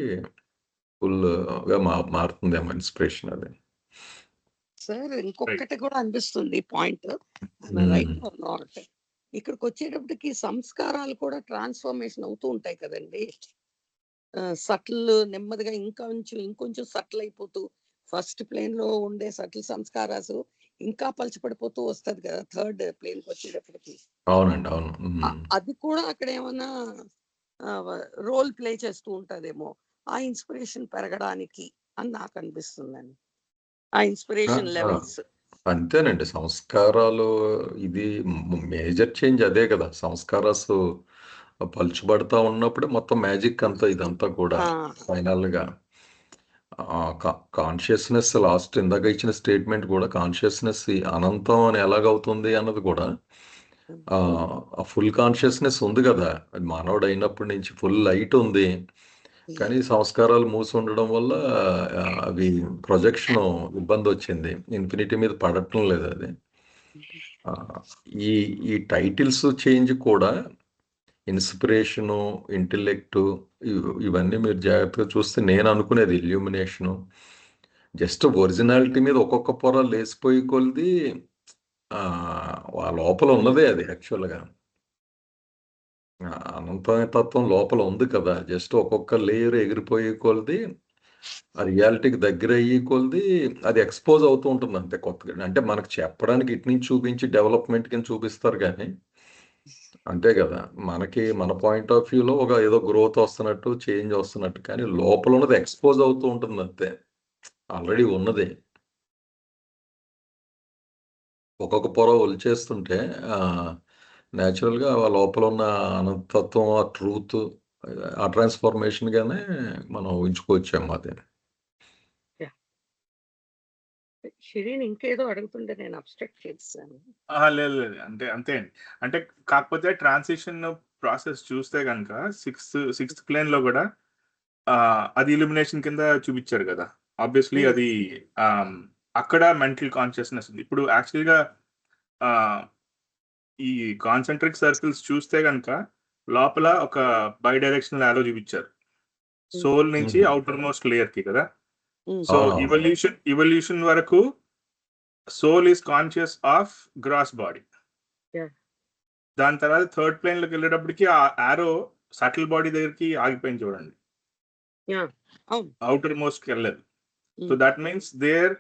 ఫుల్గా మారుతుందేమో ఇన్స్పిరేషన్. అది సార్ ఇంకొకటి కూడా అనిపిస్తుంది పాయింట్, రైట్ ఆర్ నాట్. ఇక్కడికి వచ్చేటప్పటికి సంస్కారాలు కూడా ట్రాన్స్ఫర్మేషన్ అవుతూ ఉంటాయి కదండి. సటిల్ నెమ్మదిగా ఇంకొంచెం సటిల్ అయిపోతూ, ఫస్ట్ ప్లేన్ లో ఉండే సటిల్ సంస్కారాలు ఇంకా పలచపడిపోతూ వస్తుంది కదా థర్డ్ ప్లేన్ కి వచ్చేటప్పటికి. అవునండి, అవును. అది కూడా అక్కడ ఏమన్నా రోల్ ప్లే చేస్తూ ఉంటదేమో ఆ ఇన్స్పిరేషన్ పెరగడానికి అని నాకు అనిపిస్తుందండి. ఆ ఇన్స్పిరేషన్ లెవెల్స్ అంతేనండి. సంస్కారాలు ఇది మేజర్ చేంజ్ అదే కదా, సంస్కారాస్ పలుచబడతా ఉన్నప్పుడే మొత్తం మ్యాజిక్ అంతా ఇదంతా కూడా ఫైనల్గా కాన్షియస్నెస్. లాస్ట్ ఇందాక ఇచ్చిన స్టేట్మెంట్ కూడా కాన్షియస్నెస్ అనంతం అని ఎలాగవుతుంది అన్నది కూడా ఆ ఫుల్ కాన్షియస్నెస్ ఉంది కదా, మానవుడు అయినప్పటి నుంచి ఫుల్ లైట్ ఉంది. కానీ సంస్కారాలు మూసి ఉండడం వల్ల అవి ప్రొజెక్షన్ ఇబ్బంది వచ్చింది, ఇన్ఫినిటీ మీద పడటం లేదు అది. ఈ టైటిల్స్ చేంజ్ కూడా ఇన్స్పిరేషను, ఇంటెలెక్టు, ఇవన్నీ మీరు జాగ్రత్తగా చూస్తే నేను అనుకునేది ఇల్యూమినేషను జస్ట్ ఒరిజినాలిటీ మీద ఒక్కొక్క పొర లేసిపోయి కొలిది ఆ లోపల ఉన్నదే అది యాక్చువల్గా అనంతమైన తత్వం లోపల ఉంది కదా, జస్ట్ ఒక్కొక్క లేయర్ ఎగిరిపోయే కొలది ఆ రియాలిటీకి దగ్గర అయ్యే కొలది అది ఎక్స్పోజ్ అవుతూ ఉంటుంది అంతే కొత్తగా. అంటే మనకు చెప్పడానికి ఇటు నుంచి చూపించి డెవలప్మెంట్ కింద చూపిస్తారు కానీ అంతే కదా, మనకి మన పాయింట్ ఆఫ్ వ్యూలో ఒక ఏదో గ్రోత్ వస్తున్నట్టు, చేంజ్ వస్తున్నట్టు, కానీ లోపల ఉన్నది ఎక్స్పోజ్ అవుతూ ఉంటుంది అంతే, ఆల్రెడీ ఉన్నది. ఒక్కొక్క పొర ఒలిచేస్తుంటే న్యాచురల్గా లోపల ఉన్న అనంతత్వం, ఆ ట్రూత్, ఆ ట్రాన్స్ఫర్మేషన్గానే మనం ఊహించుకోవచ్చాము అది. షిరీన్ ఇంకేదో అడుగుతుంటే నేను అబ్స్ట్రక్ట్ చేశాను. లేదు లేదు, అంతే అంతే అండి. అంటే కాకపోతే ట్రాన్సిషన్ ప్రాసెస్ చూస్తే కనుక సిక్స్త్ ప్లేన్ లో కూడా అది ఇల్యూమినేషన్ కింద చూపించారు కదా. ఆబ్వియస్లీ అది అక్కడ మెంటల్ కాన్షియస్నెస్ ఉంది. ఇప్పుడు యాక్చువల్గా ఈ కాన్సెంట్రిక్ సర్కిల్స్ చూస్తే కనుక లోపల ఒక బై డైరెక్షనల్ యారో చూపించారు, సోల్ నుంచి అవుటర్ మోస్ట్ లేయర్ కి కదా. సో ఇవల్యూషన్ వరకు soul is conscious of gross body. దాని తర్వాత థర్డ్ ప్లేన్ లోకి వెళ్ళేటప్పటికి ఆ యారో సటిల్ బాడీ దగ్గరికి ఆగిపోయింది చూడండి, అవుటర్ మోస్ట్ కి వెళ్ళలేదు. So that means their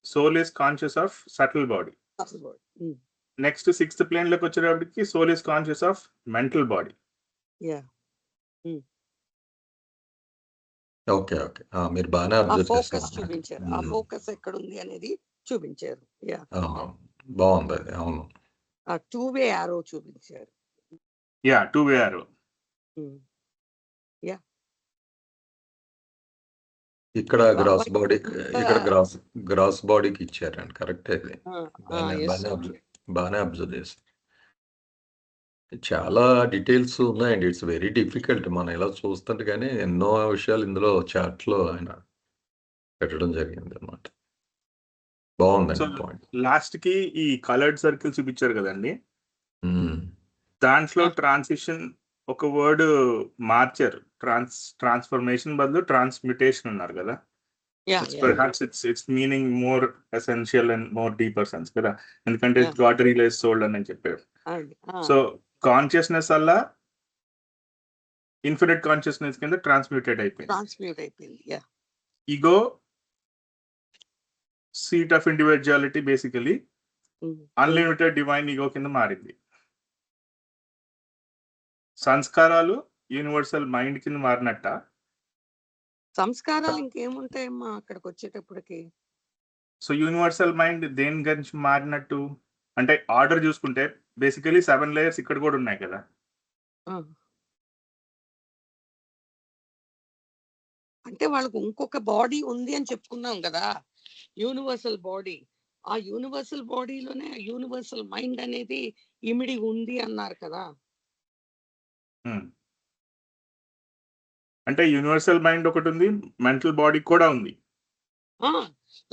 soul is conscious of subtle body. Next sixth plane లోకి వచ్చేటప్పటికి soul is conscious of mental body. Okay okay, మీరు బాగానే అబ్జర్వ్ ఫోకస్ చేశారు. చూపించారు, ఆ ఫోకస్ ఎక్కడ ఉంది అనేది చూపించారు. బాగుంది అది. అవును, ఆ టూ వే యారో చూపించారు. Two way arrow. ఇక్కడ గ్రాస్ బాడీ, ఇక్కడ గ్రాస్ బాడీకి ఇచ్చారండి, కరెక్ట్. అది బాగానే అబ్జర్వ్ చేశారు. చాలా డీటెయిల్స్ ఉన్నాయండి, ఇట్స్ వెరీ డిఫికల్ట్ మనం ఇలా చూస్తుంటే, కానీ ఎన్నో విషయాలు ఇందులో చాట్లో ఆయన పెట్టడం జరిగింది అన్నమాట. బాగుందండి పాయింట్. లాస్ట్ కి ఈ కలర్డ్ సర్కిల్ చూపించారు కదండి, దాంట్లో ట్రాన్సిషన్ ఒక వర్డ్ మార్చారు, ట్రాన్స్ఫర్మేషన్ బదులు ట్రాన్స్మ్యుటేషన్ ఉన్నారు కదా. Perhaps it's meaning more essential and more deeper sense కదా, ఎందుకంటే God realized soul అని చెప్పారు. సో కాన్షియస్నెస్ వల్ల ఇన్ఫినిట్ కాన్షియస్నెస్ కింద ట్రాన్స్మ్యూటెడ్ అయిపోయింది. Ego seat of individuality basically unlimited divine ego కింద మారింది. సంస్కారాలు యూనివర్సల్ మైండ్ కింద మారినట్ట. సంస్కారాలు ఇంకేముంటాయమ్మా అక్కడికి వచ్చేటప్పటికి? సో యూనివర్సల్ మైండ్ దేని గురించి మారినట్టు అంటే ఆర్డర్ చూసుకుంటే బేసికలీ 7 లేయర్స్ ఇక్కడ కూడా ఉన్నాయి కదా. అంటే వాళ్ళకు ఇంకొక బాడీ ఉంది అని చెప్పుకున్నాం కదా, యూనివర్సల్ బాడీ. ఆ యూనివర్సల్ బాడీలోనే యూనివర్సల్ మైండ్ అనేది ఇమిడి ఉంది అన్నారు కదా. అంటే యూనివర్సల్ మైండ్ ఒకటి ఉంది, మెంటల్ బాడీ కూడా ఉంది.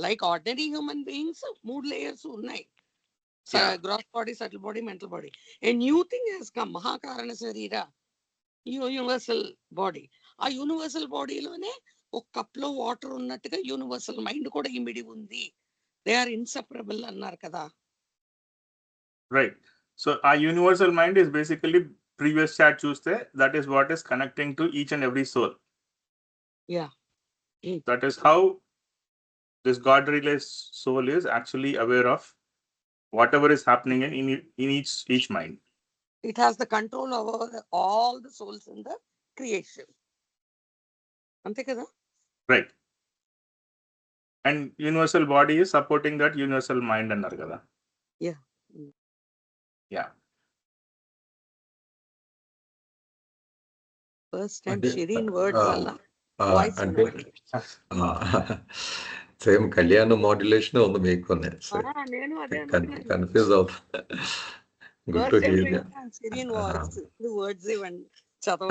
Like ordinary human beings 3 layers ఉన్నాయి, gross body, subtle body, mental body. A new thing has come, మహాకారణ శరీర, యూనివర్సల్ బాడీ. ఆ యూనివర్సల్ బాడీలోనే ఒక కప్ లో వాటర్ ఉన్నట్టుగా యూనివర్సల్ మైండ్ కూడా ఇమిడి ఉంది. దే ఆర్ ఇన్సెపరబుల్ అన్నారు కదా. రైట్. సో ఆ universal mind is basically previous chat చూస్తే that is what is connecting to each and every soul. That is how this God realized soul is actually aware of whatever is happening in each mind. It has the control over all the souls in the creation. Ante kada? Right. And universal body is supporting that universal mind annar kada. Yeah. First time Shireen words alla voice అంటే same కళ్యాణ modulation ఉంది మీకు, నేను అదే confuse అవుతా. Good to hear.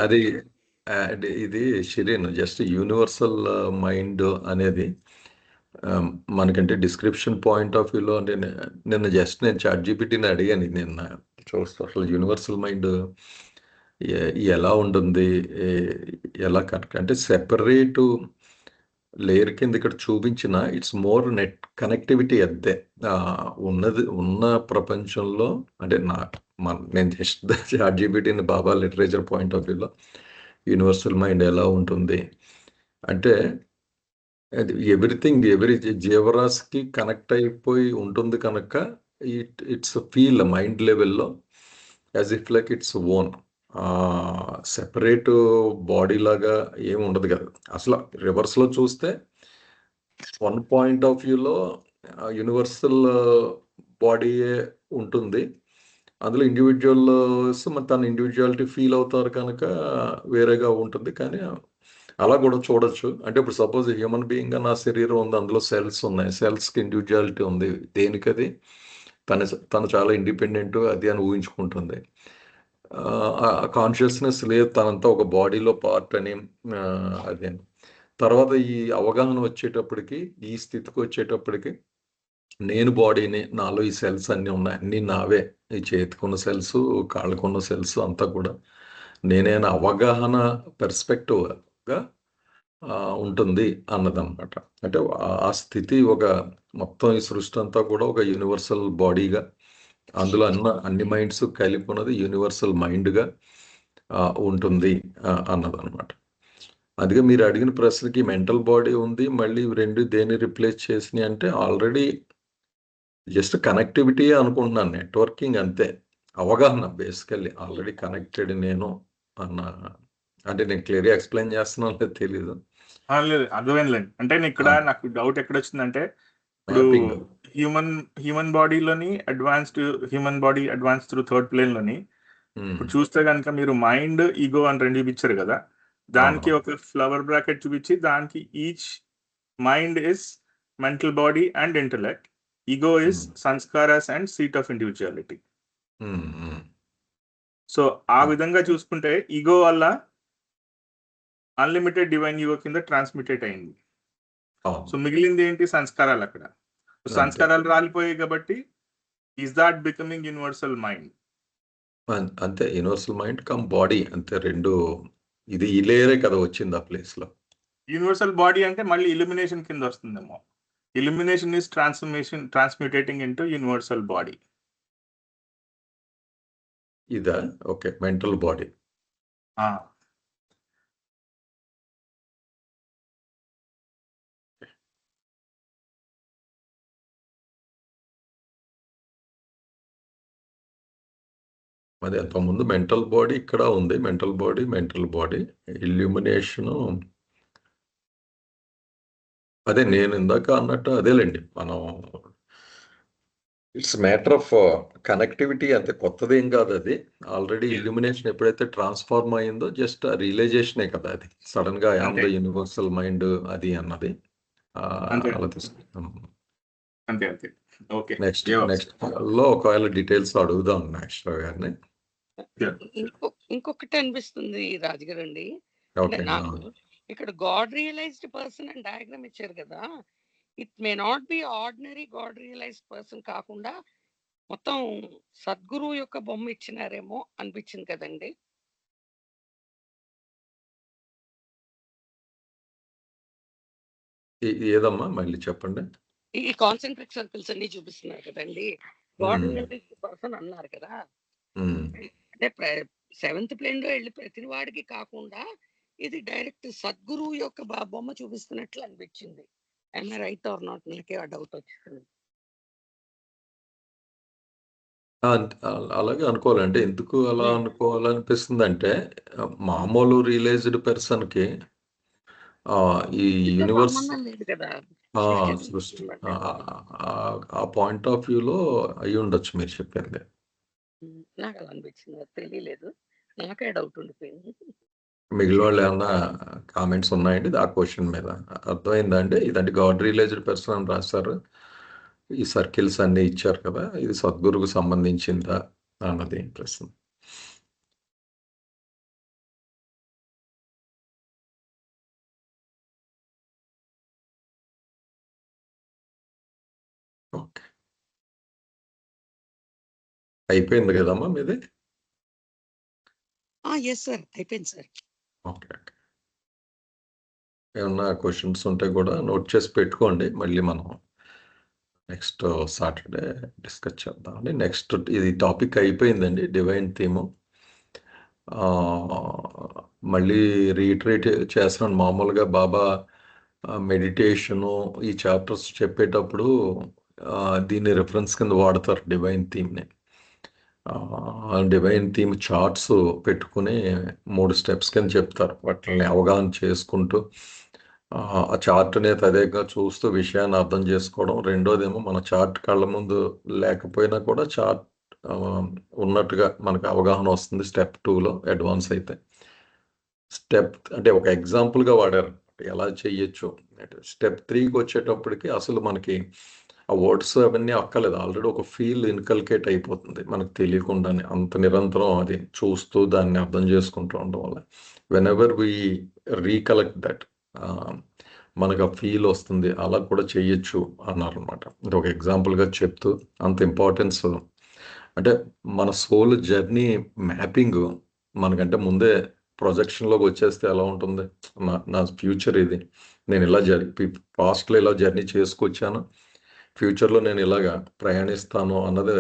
అది ఇది Shirin just universal mind అనేది మనకంటే డిస్క్రిప్షన్ పాయింట్ ఆఫ్ వ్యూలో అంటే నిన్న జస్ట్ నేను చాట్ జీపీటీని అడిగాను నిన్న చూస్తూ, అసలు యూనివర్సల్ మైండ్ ఎలా ఉంటుంది, ఎలా కనెక్ట్ అంటే సెపరేట్ లేయర్ కింద ఇక్కడ చూపించిన ఇట్స్ మోర్ నెట్ కనెక్టివిటీ అంతే. ఉన్న ప్రపంచంలో అంటే నేను జస్ట్ చాట్ జీపీటీని బాబా లిటరేచర్ పాయింట్ ఆఫ్ వ్యూలో యూనివర్సల్ మైండ్ ఎలా ఉంటుంది అంటే ఎవ్రీథింగ్ ఎవరి జీవరాశికి కనెక్ట్ అయిపోయి ఉంటుంది కనుక ఇట్స్ ఫీల్ మైండ్ లెవెల్లో as if like its own separate body లాగా ఏమి ఉండదు కదా. అసలు రివర్స్లో చూస్తే వన్ పాయింట్ ఆఫ్ వ్యూలో యూనివర్సల్ బాడీయే ఉంటుంది, అందులో ఇండివిజువల్స్ మరి తన ఇండివిజువాలిటీ ఫీల్ అవుతారు కనుక వేరేగా ఉంటుంది. కానీ అలా కూడా చూడొచ్చు. అంటే ఇప్పుడు సపోజ్ హ్యూమన్ బీయింగ్గా నా శరీరం ఉంది, అందులో సెల్స్ ఉన్నాయి, సెల్స్కి ఇండివిజువాలిటీ ఉంది, దేనికది తను చాలా ఇండిపెండెంట్ అది అని ఊహించుకుంటుంది. కాన్షియస్నెస్ లేదు, తనంతా ఒక బాడీలో పార్ట్ అని అదే. తర్వాత ఈ అవగాహన వచ్చేటప్పటికి, ఈ స్థితికి వచ్చేటప్పటికి నేను బాడీని, నాలో ఈ సెల్స్ అన్నీ ఉన్నాయి, అన్నీ నావే, ఈ చేతికున్న సెల్స్, కాళ్ళకున్న సెల్స్ అంతా కూడా నేనే అనే అవగాహన పెర్స్పెక్టివ్గా ఉంటుంది అన్నదన్నమాట. అంటే ఆ స్థితి ఒక మొత్తం ఈ సృష్టి అంతా కూడా ఒక యూనివర్సల్ బాడీగా, అందులో అన్ని మైండ్స్ కలిపి ఉన్నది యూనివర్సల్ మైండ్గా ఉంటుంది అన్నదన్నమాట. అందుకే మీరు అడిగిన ప్రశ్నకి మెంటల్ బాడీ ఉంది, మళ్ళీ రెండు దేన్ని రిప్లేస్ చేసినాయి అంటే ఆల్రెడీ జస్ట్ కనెక్టివిటీ అనుకుంటున్నాను, నెట్వర్కింగ్ అంతే. అవగాహన బేసికల్లీ ఆల్రెడీ కనెక్టెడ్ నేను అన్న. అంటే నేను క్లియర్గా ఎక్స్ప్లెయిన్ చేస్తున్నాను లేదు తెలీదు. లేదు అర్థమైందండి. అంటే ఇక్కడ నాకు డౌట్ ఎక్కడ వచ్చిందంటే, ఇప్పుడు హ్యూమన్ బాడీలోని human body advance through third plane లోని ఇప్పుడు చూస్తే కనుక మీరు మైండ్, ఈగో అని రెండు చూపించారు కదా, దానికి ఒక ఫ్లవర్ బ్రాకెట్ చూపించి దానికి each mind is mental body and intellect, ego is sanskaras and seat of individuality. So ఆ విధంగా చూసుకుంటే ఈగో వల్ల అన్లిమిటెడ్ డివైన్ ఈగో కింద ట్రాన్స్మిటెడ్ అయింది. సో మిగిలింది ఏంటి? సంస్కారాలు. అక్కడ సంస్కారాలు రాలిపోయాయి కాబట్టి is that becoming universal mind. అంతే, యూనివర్సల్ మైండ్ కమ్ బాడీ అంతే, రెండు. ఇది ఈ లేయరే కదా వచ్చింది ఆ ప్లేస్ లో. యూనివర్సల్ బాడీ అంటే మళ్ళీ ఇల్యూమినేషన్ కింద వస్తుందేమో. Illumination is transmutating into universal body. ఇదా? Okay, mental body. అది అంతకుముందు మెంటల్ బాడీ ఇక్కడ ఉంది, మెంటల్ బాడీ ఇల్యూమినేషను. అదే నేను ఇందాక అన్నట్టు అదేలేండి, మనం ఇట్స్ మ్యాటర్ ఆఫ్ కనెక్టివిటీ, అంతే, కొత్తది ఏం కాదు అది. ఆల్రెడీ ఇల్యూమినేషన్ ఎప్పుడైతే ట్రాన్స్ఫార్మ్ అయిందో జస్ట్ రియలైజేషనే కదా అది. సడన్ గా I am the universal mind అది అన్నది అలా తీసుకుంటాం. నెక్స్ట్ లో ఒకవేళ డీటెయిల్స్ అడుగుదాం నాగేశ్వర గారిని. ఇంకొకటి అనిపిస్తుంది రాజుగారు అండి, నాకు ఇక్కడ గాడ్ రియలైజ్డ్ పర్సన్ అని డయాగ్రామ్ ఇచ్చారు కదా, it may not be ordinary God realised person కాకుండా మొత్తం సద్గురు యొక్క బొమ్మ ఇచ్చినారేమో అనిపించింది కదండి. ఏదమ్మా మళ్ళీ చెప్పండి. ఈ కాన్సెంట్రిక్ సర్కిల్స్ అన్ని చూపిస్తున్నారు కదండి, గాడ్ రియలైజ్డ్ పర్సన్ అన్నారు కదా, అంటే సెవెంత్ ప్లేన్ లో వెళ్ళి ప్రతి వాడికి కాకుండా ఇది డైరెక్ట్ సద్గురు యొక్క బొమ్మ చూపిస్తున్నట్లు అనిపించింది. I'm right are not? నాకే ఆ డౌట్ వచ్చింది. అలాగే అనుకోవాలంటే, ఎందుకు అలా అనుకోవాలనిపిస్తుంది అంటే, మామూలు రియలైజ్డ్ పర్సన్ కి ఈ యూనివర్స్ సృష్టి ఆ పాయింట్ ఆఫ్ వ్యూలో అయి ఉండొచ్చు మీరు చెప్పింది. నాకు అలా అనిపించింది, తెలియలేదు, నాకే డౌట్ ఉండిపోయింది. మిగిలిన వాళ్ళు ఏమన్నా కామెంట్స్ ఉన్నాయండి ఆ క్వశ్చన్ మీద? అర్థమైందండి? ఇదంటే గాడ్ రియలైజ్డ్ పర్సన్ అని రాశారు, ఈ సర్కిల్స్ అన్ని ఇచ్చారు కదా, ఇది సద్గురుకు సంబంధించిందా అన్నది ప్రశ్న. ఓకే, అయిపోయింది కదమ్మా మీది? ఎస్ సార్, అయిపోయింది సార్. ఓకే ఓకే, ఏమన్నా క్వశ్చన్స్ ఉంటే కూడా నోట్ చేసి పెట్టుకోండి, మళ్ళీ మనం నెక్స్ట్ సాటర్డే డిస్కస్ చేద్దామండి. నెక్స్ట్ ఇది టాపిక్ అయిపోయిందండి, డివైన్ థీము. మళ్ళీ రీట్రేట్ చేస్తున్నాను. మామూలుగా బాబా మెడిటేషను ఈ చాప్టర్స్ చెప్పేటప్పుడు దీన్ని రిఫరెన్స్ కింద వాడతారు, డివైన్ థీమ్ని. డివైన్ థీమ్ చార్ట్స్ పెట్టుకుని 3 స్టెప్స్ కింద చెప్తారు. వాటిని అవగాహన చేసుకుంటూ ఆ చార్ట్‌నే తదేకంగా చూస్తూ విషయాన్ని అర్థం చేసుకోవడం. రెండోదేమో మన చార్ట్ కళ్ళ ముందు లేకపోయినా కూడా చార్ట్ ఉన్నట్టుగా మనకు అవగాహన వస్తుంది స్టెప్ 2లో అడ్వాన్స్ అయితే. స్టెప్ అంటే ఒక ఎగ్జాంపుల్‌గా వాడారు. ఎలా చెయ్యొచ్చు. స్టెప్ 3కి వచ్చేటప్పటికి అసలు మనకి ఆ వర్డ్స్ అవన్నీ అక్కర్లేదు. ఆల్రెడీ ఒక ఫీల్ ఇన్కల్కేట్ అయిపోతుంది మనకు తెలియకుండానే. అంత నిరంతరం అది చూస్తూ దాన్ని అర్థం చేసుకుంటూ ఉండడం వల్ల. వెనెవర్ వి రీకలెక్ట్ దట్ మనకు ఆ ఫీల్ వస్తుంది. అలా కూడా చెయ్యొచ్చు అన్నారనమాట. ఇది ఒక ఎగ్జాంపుల్‌గా చెప్తూ అంత ఇంపార్టెన్స్ అంటే మన సోల్ జర్నీ మ్యాపింగ్ మనకంటే ముందే ప్రొజెక్షన్‌లోకి వచ్చేస్తే ఎలా ఉంటుంది? నా ఫ్యూచర్ ఇది. నేను ఇలా పాస్ట్‌లో ఇలా జర్నీ చేసుకొచ్చాను. ఫ్యూచర్‌లో నేను ఇలాగా ప్రయాణిస్తాను అన్నదే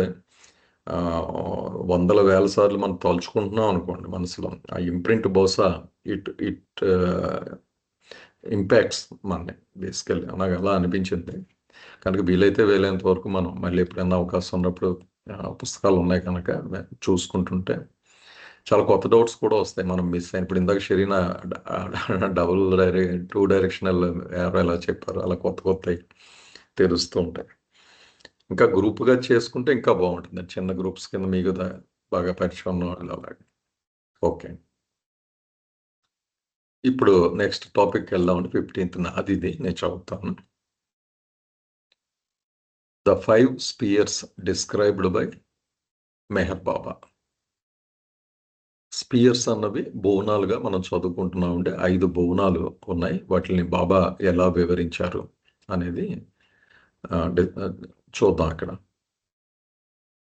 వందల వేల సార్లు మనం తలుచుకుంటున్నాం అనుకోండి మనసులో. ఆ ఇంప్రింట్ బహుశా ఇట్ ఇంపాక్ట్స్ మనని బేసికల్లీ. నాకు అలా అనిపించింది. కనుక వీలైనంత వరకు మనం మళ్ళీ ఎప్పుడైనా అవకాశం ఉన్నప్పుడు పుస్తకాలు ఉన్నాయి కనుక చూసుకుంటుంటే చాలా కొత్త డౌట్స్ కూడా వస్తాయి. మనం మిస్ అయిన ఇప్పుడు ఇందాక షెరీనా టూ డైరెక్షనల్ ఏరో ఎలా చెప్పారు అలా కొత్తవి తెలుస్తూ ఉంటాయి. ఇంకా గ్రూప్‌గా చేసుకుంటే ఇంకా బాగుంటుంది. చిన్న గ్రూప్స్ కింద మీకు బాగా పరిచయం ఉన్న వాళ్ళు అలాగా. ఓకే. ఇప్పుడు నెక్స్ట్ టాపిక్‌కి వెళ్దామండి. 15th నాది ఇది. నేను చదువుతాను. The 5 spheres described by Meher Baba. Spheres అన్నవి బోనాలుగా మనం చదువుకుంటున్నామంటే 5 బోనాలు ఉన్నాయి. వాటిని బాబా ఎలా వివరించారు అనేది చూద్దాం అక్కడ.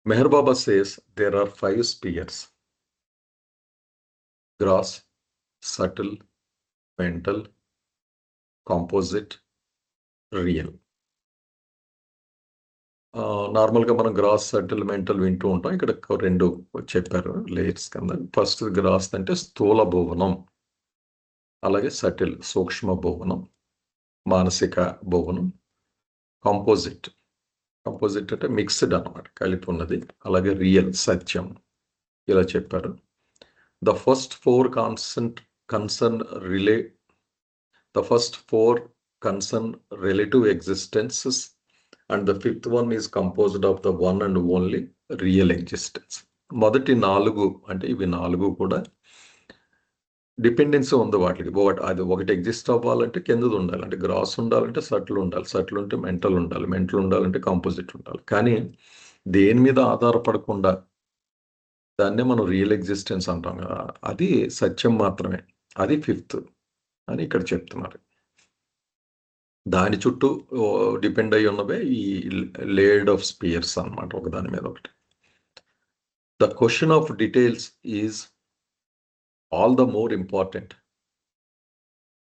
Meher Baba says there are 5 spheres. Gross, subtle, mental, composite, real. నార్మల్‌గా మనం గ్రాస్, సటిల్, మెంటల్ వింటూ ఉంటాం. ఇక్కడ 2 చెప్పారు లేయర్స్ కింద. ఫస్ట్ గ్రాస్ అంటే స్థూల భువనం. అలాగే సటిల్ సూక్ష్మ భువనం, మానసిక భువనం, కాంపోజిట్ అంటే మిక్స్డ్ అన్నమాట, కలిపి ఉన్నది. అలాగే రియల్ సత్యం ఇలా చెప్పారు. The first 4 concern relative existences and the 5th one is composed of the one and only real existence. మొదటి 4 అంటే ఇవి 4 కూడా డిపెండెన్సీ ఉంది వాటికి. అది ఒకటి ఎగ్జిస్ట్ అవ్వాలంటే కిందది ఉండాలి. అంటే గ్రాస్ ఉండాలంటే సటిల్ ఉండాలి. సటిల్ ఉంటే మెంటల్ ఉండాలి. మెంటల్ ఉండాలంటే కాంపోజిట్ ఉండాలి. కానీ దేని మీద ఆధారపడకుండా దాన్నే మనం రియల్ ఎగ్జిస్టెన్స్ అంటాం కదా, అది సత్యం మాత్రమే. అది 5th అని ఇక్కడ చెప్తున్నారు. దాని చుట్టూ డిపెండ్ అయి ఉన్నవే ఈ లేయర్డ్ ఆఫ్ స్పియర్స్ అన్నమాట, ఒకదాని మీద ఒకటి. The question of details is all the more important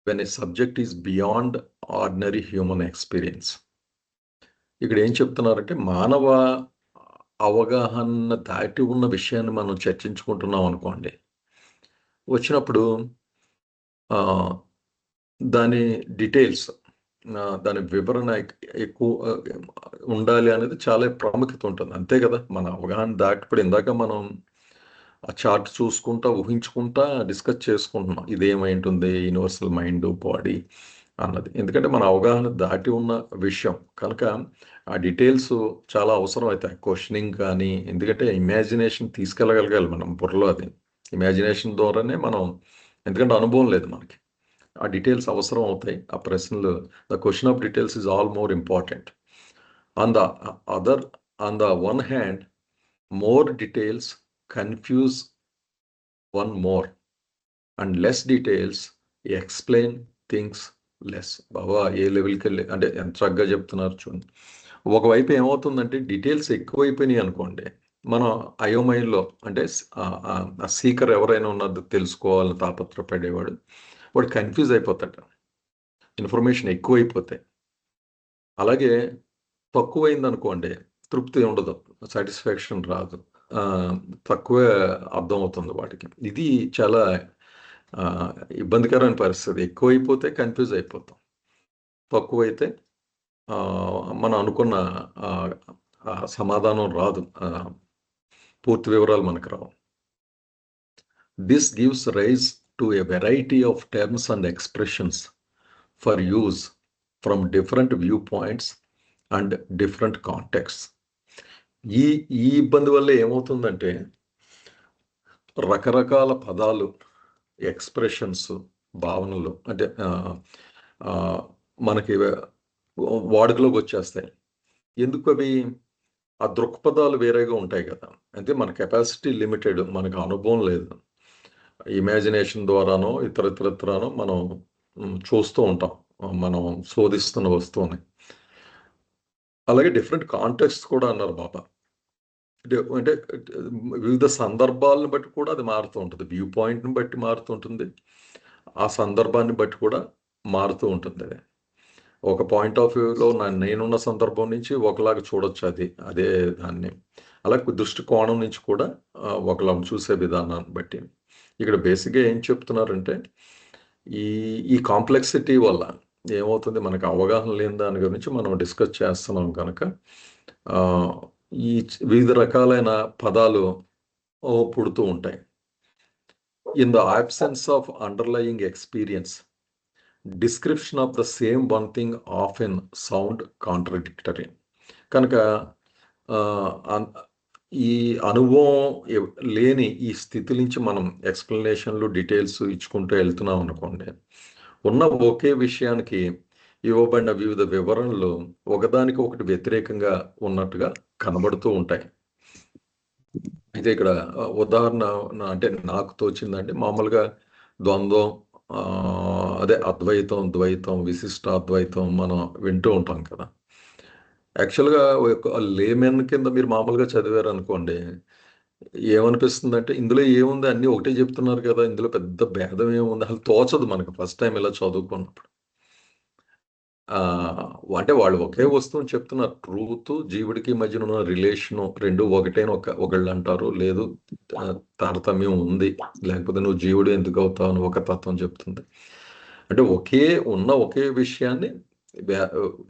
when a subject is beyond ordinary human experience. ఇక్కడ ఏం చెప్తున్నారంటే మానవ అవగాహన దాటి ఉన్న విషయాన్ని మనం చర్చించుకుంటున్నాం అనుకోండి, వచ్చినప్పుడు దాని డీటెయిల్స్, దాని వివరణ ఎక్కువ ఉండాలి అనేది చాలా ప్రాముఖ్యత ఉంటుంది. అంతే కదా, మన అవగాహన దాటిపడి ఇందాక మనం ఆ చార్ట్ చూసుకుంటా ఊహించుకుంటా డిస్కస్ చేసుకుంటున్నాం ఇదేమై ఉంటుంది యూనివర్సల్ మైండ్ బాడీ అన్నది. ఎందుకంటే మన అవగాహన దాటి ఉన్న విషయం కనుక ఆ డీటెయిల్స్ చాలా అవసరం అవుతాయి. క్వశ్చనింగ్ కానీ, ఎందుకంటే ఇమాజినేషన్ తీసుకెళ్ళగలగాలి మనం బుర్రలో. అది ఇమాజినేషన్ ద్వారానే మనం, ఎందుకంటే అనుభవం లేదు మనకి, ఆ డీటెయిల్స్ అవసరం అవుతాయి. ఆ ప్రశ్నలు, the question of details is all more important. On the one hand, more details confuse one more and less details explain things less. Baba ఏ లెవెల్కి వెళ్ళి అంటే ఎంత చక్కగా చెప్తున్నారు చూడండి. ఒకవైపు ఏమవుతుందంటే డీటెయిల్స్ ఎక్కువైపోయినాయి అనుకోండి, మనం అయోమయంలో, అంటే ఆ సీకర్ ఎవరైనా ఉన్నది తెలుసుకోవాలని తాపత్రపడేవాడు వాడు కన్ఫ్యూజ్ అయిపోతాడు. ఇన్ఫర్మేషన్ ఎక్కువైపోతాయి. అలాగే తక్కువైంది అనుకోండి, తృప్తి ఉండదు, సాటిస్ఫాక్షన్ రాదు, తక్కువే అర్థం అవుతుంది వాటికి. ఇది చాలా ఇబ్బందికరమైన పరిస్థితి. ఎక్కువైపోతే కన్ఫ్యూజ్ అయిపోతాం, తక్కువైతే మనం అనుకున్న సమాధానం రాదు. పూర్తి వివరాలు మనకు రావు. This gives rise to a variety of terms and expressions for use from different view points and different contexts. ఈ ఇబ్బంది వల్ల ఏమవుతుందంటే రకరకాల పదాలు, ఎక్స్ప్రెషన్స్, భావనలు అంటే మనకి వాడుకలోకి వచ్చేస్తాయి. ఎందుకు అవి? ఆ దృక్పథాలు వేరేగా ఉంటాయి కదా. అంటే మన కెపాసిటీ లిమిటెడ్, మనకు అనుభవం లేదు. ఇమాజినేషన్ ద్వారానో ఇతరత్రానో మనం చూస్తూ ఉంటాం, మనం శోధిస్తున్న వస్తువుని. అలాగే డిఫరెంట్ కాంటెక్స్ట్ కూడా అన్నారు బాబా. అంటే వివిధ సందర్భాలను బట్టి కూడా అది మారుతూ ఉంటుంది, వ్యూ పాయింట్ని బట్టి మారుతూ ఉంటుంది, ఆ సందర్భాన్ని బట్టి కూడా మారుతూ ఉంటుంది. ఒక పాయింట్ ఆఫ్ వ్యూలో నేనున్న సందర్భం నుంచి ఒకలాగా చూడొచ్చు అదే దాన్ని. అలాగే దృష్టికోణం నుంచి కూడా ఒకలాగా చూసే విధానాన్ని బట్టి. ఇక్కడ బేసిక్గా ఏం చెప్తున్నారంటే ఈ కాంప్లెక్సిటీ వల్ల ఏమవుతుంది, మనకు అవగాహన లేని దాని గురించి మనం డిస్కస్ చేస్తున్నాం కనుక ఈ వివిధ రకాలైన పదాలు పుడుతూ ఉంటాయి. In the absence of underlying experience, description of the same one thing often sound contradictory. కనుక ఈ అనుభవం లేని ఈ స్థితి నుంచి మనం ఎక్స్ప్లెనేషన్లు, డీటెయిల్స్ ఇచ్చుకుంటూ వెళ్తున్నాం అనుకోండి, ఉన్న ఒకే విషయానికి ఇవ్వబడిన వివిధ వివరణలు ఒకదానికి ఒకటి వ్యతిరేకంగా ఉన్నట్టుగా కనబడుతూ ఉంటాయి. అయితే ఇక్కడ ఉదాహరణ అంటే నాకు తోచిందంటే, మామూలుగా ద్వంద్వం, అదే అద్వైతం, ద్వైతం, విశిష్టాద్వైతం మనం వింటూ ఉంటాం కదా. యాక్చువల్గా లేమెన్ కింద మీరు మామూలుగా చదివారు అనుకోండి, ఏమనిపిస్తుంది అంటే ఇందులో ఏముంది, అన్నీ ఒకటే చెప్తున్నారు కదా, ఇందులో పెద్ద భేదం ఏముంది, అసలు తోచదు మనకు ఫస్ట్ టైం ఇలా చదువుకున్నప్పుడు. అంటే వాళ్ళు ఒకే వస్తువుని చెప్తున్నారు. ట్రూత్, జీవుడికి మధ్యన ఉన్న రిలేషను రెండు ఒకటేని ఒకళ్ళు అంటారు, లేదు తారతమ్యం ఉంది, లేకపోతే నువ్వు జీవుడు ఎందుకు అవుతావు అని ఒక తత్వం చెప్తుంది. అంటే ఒకే విషయాన్ని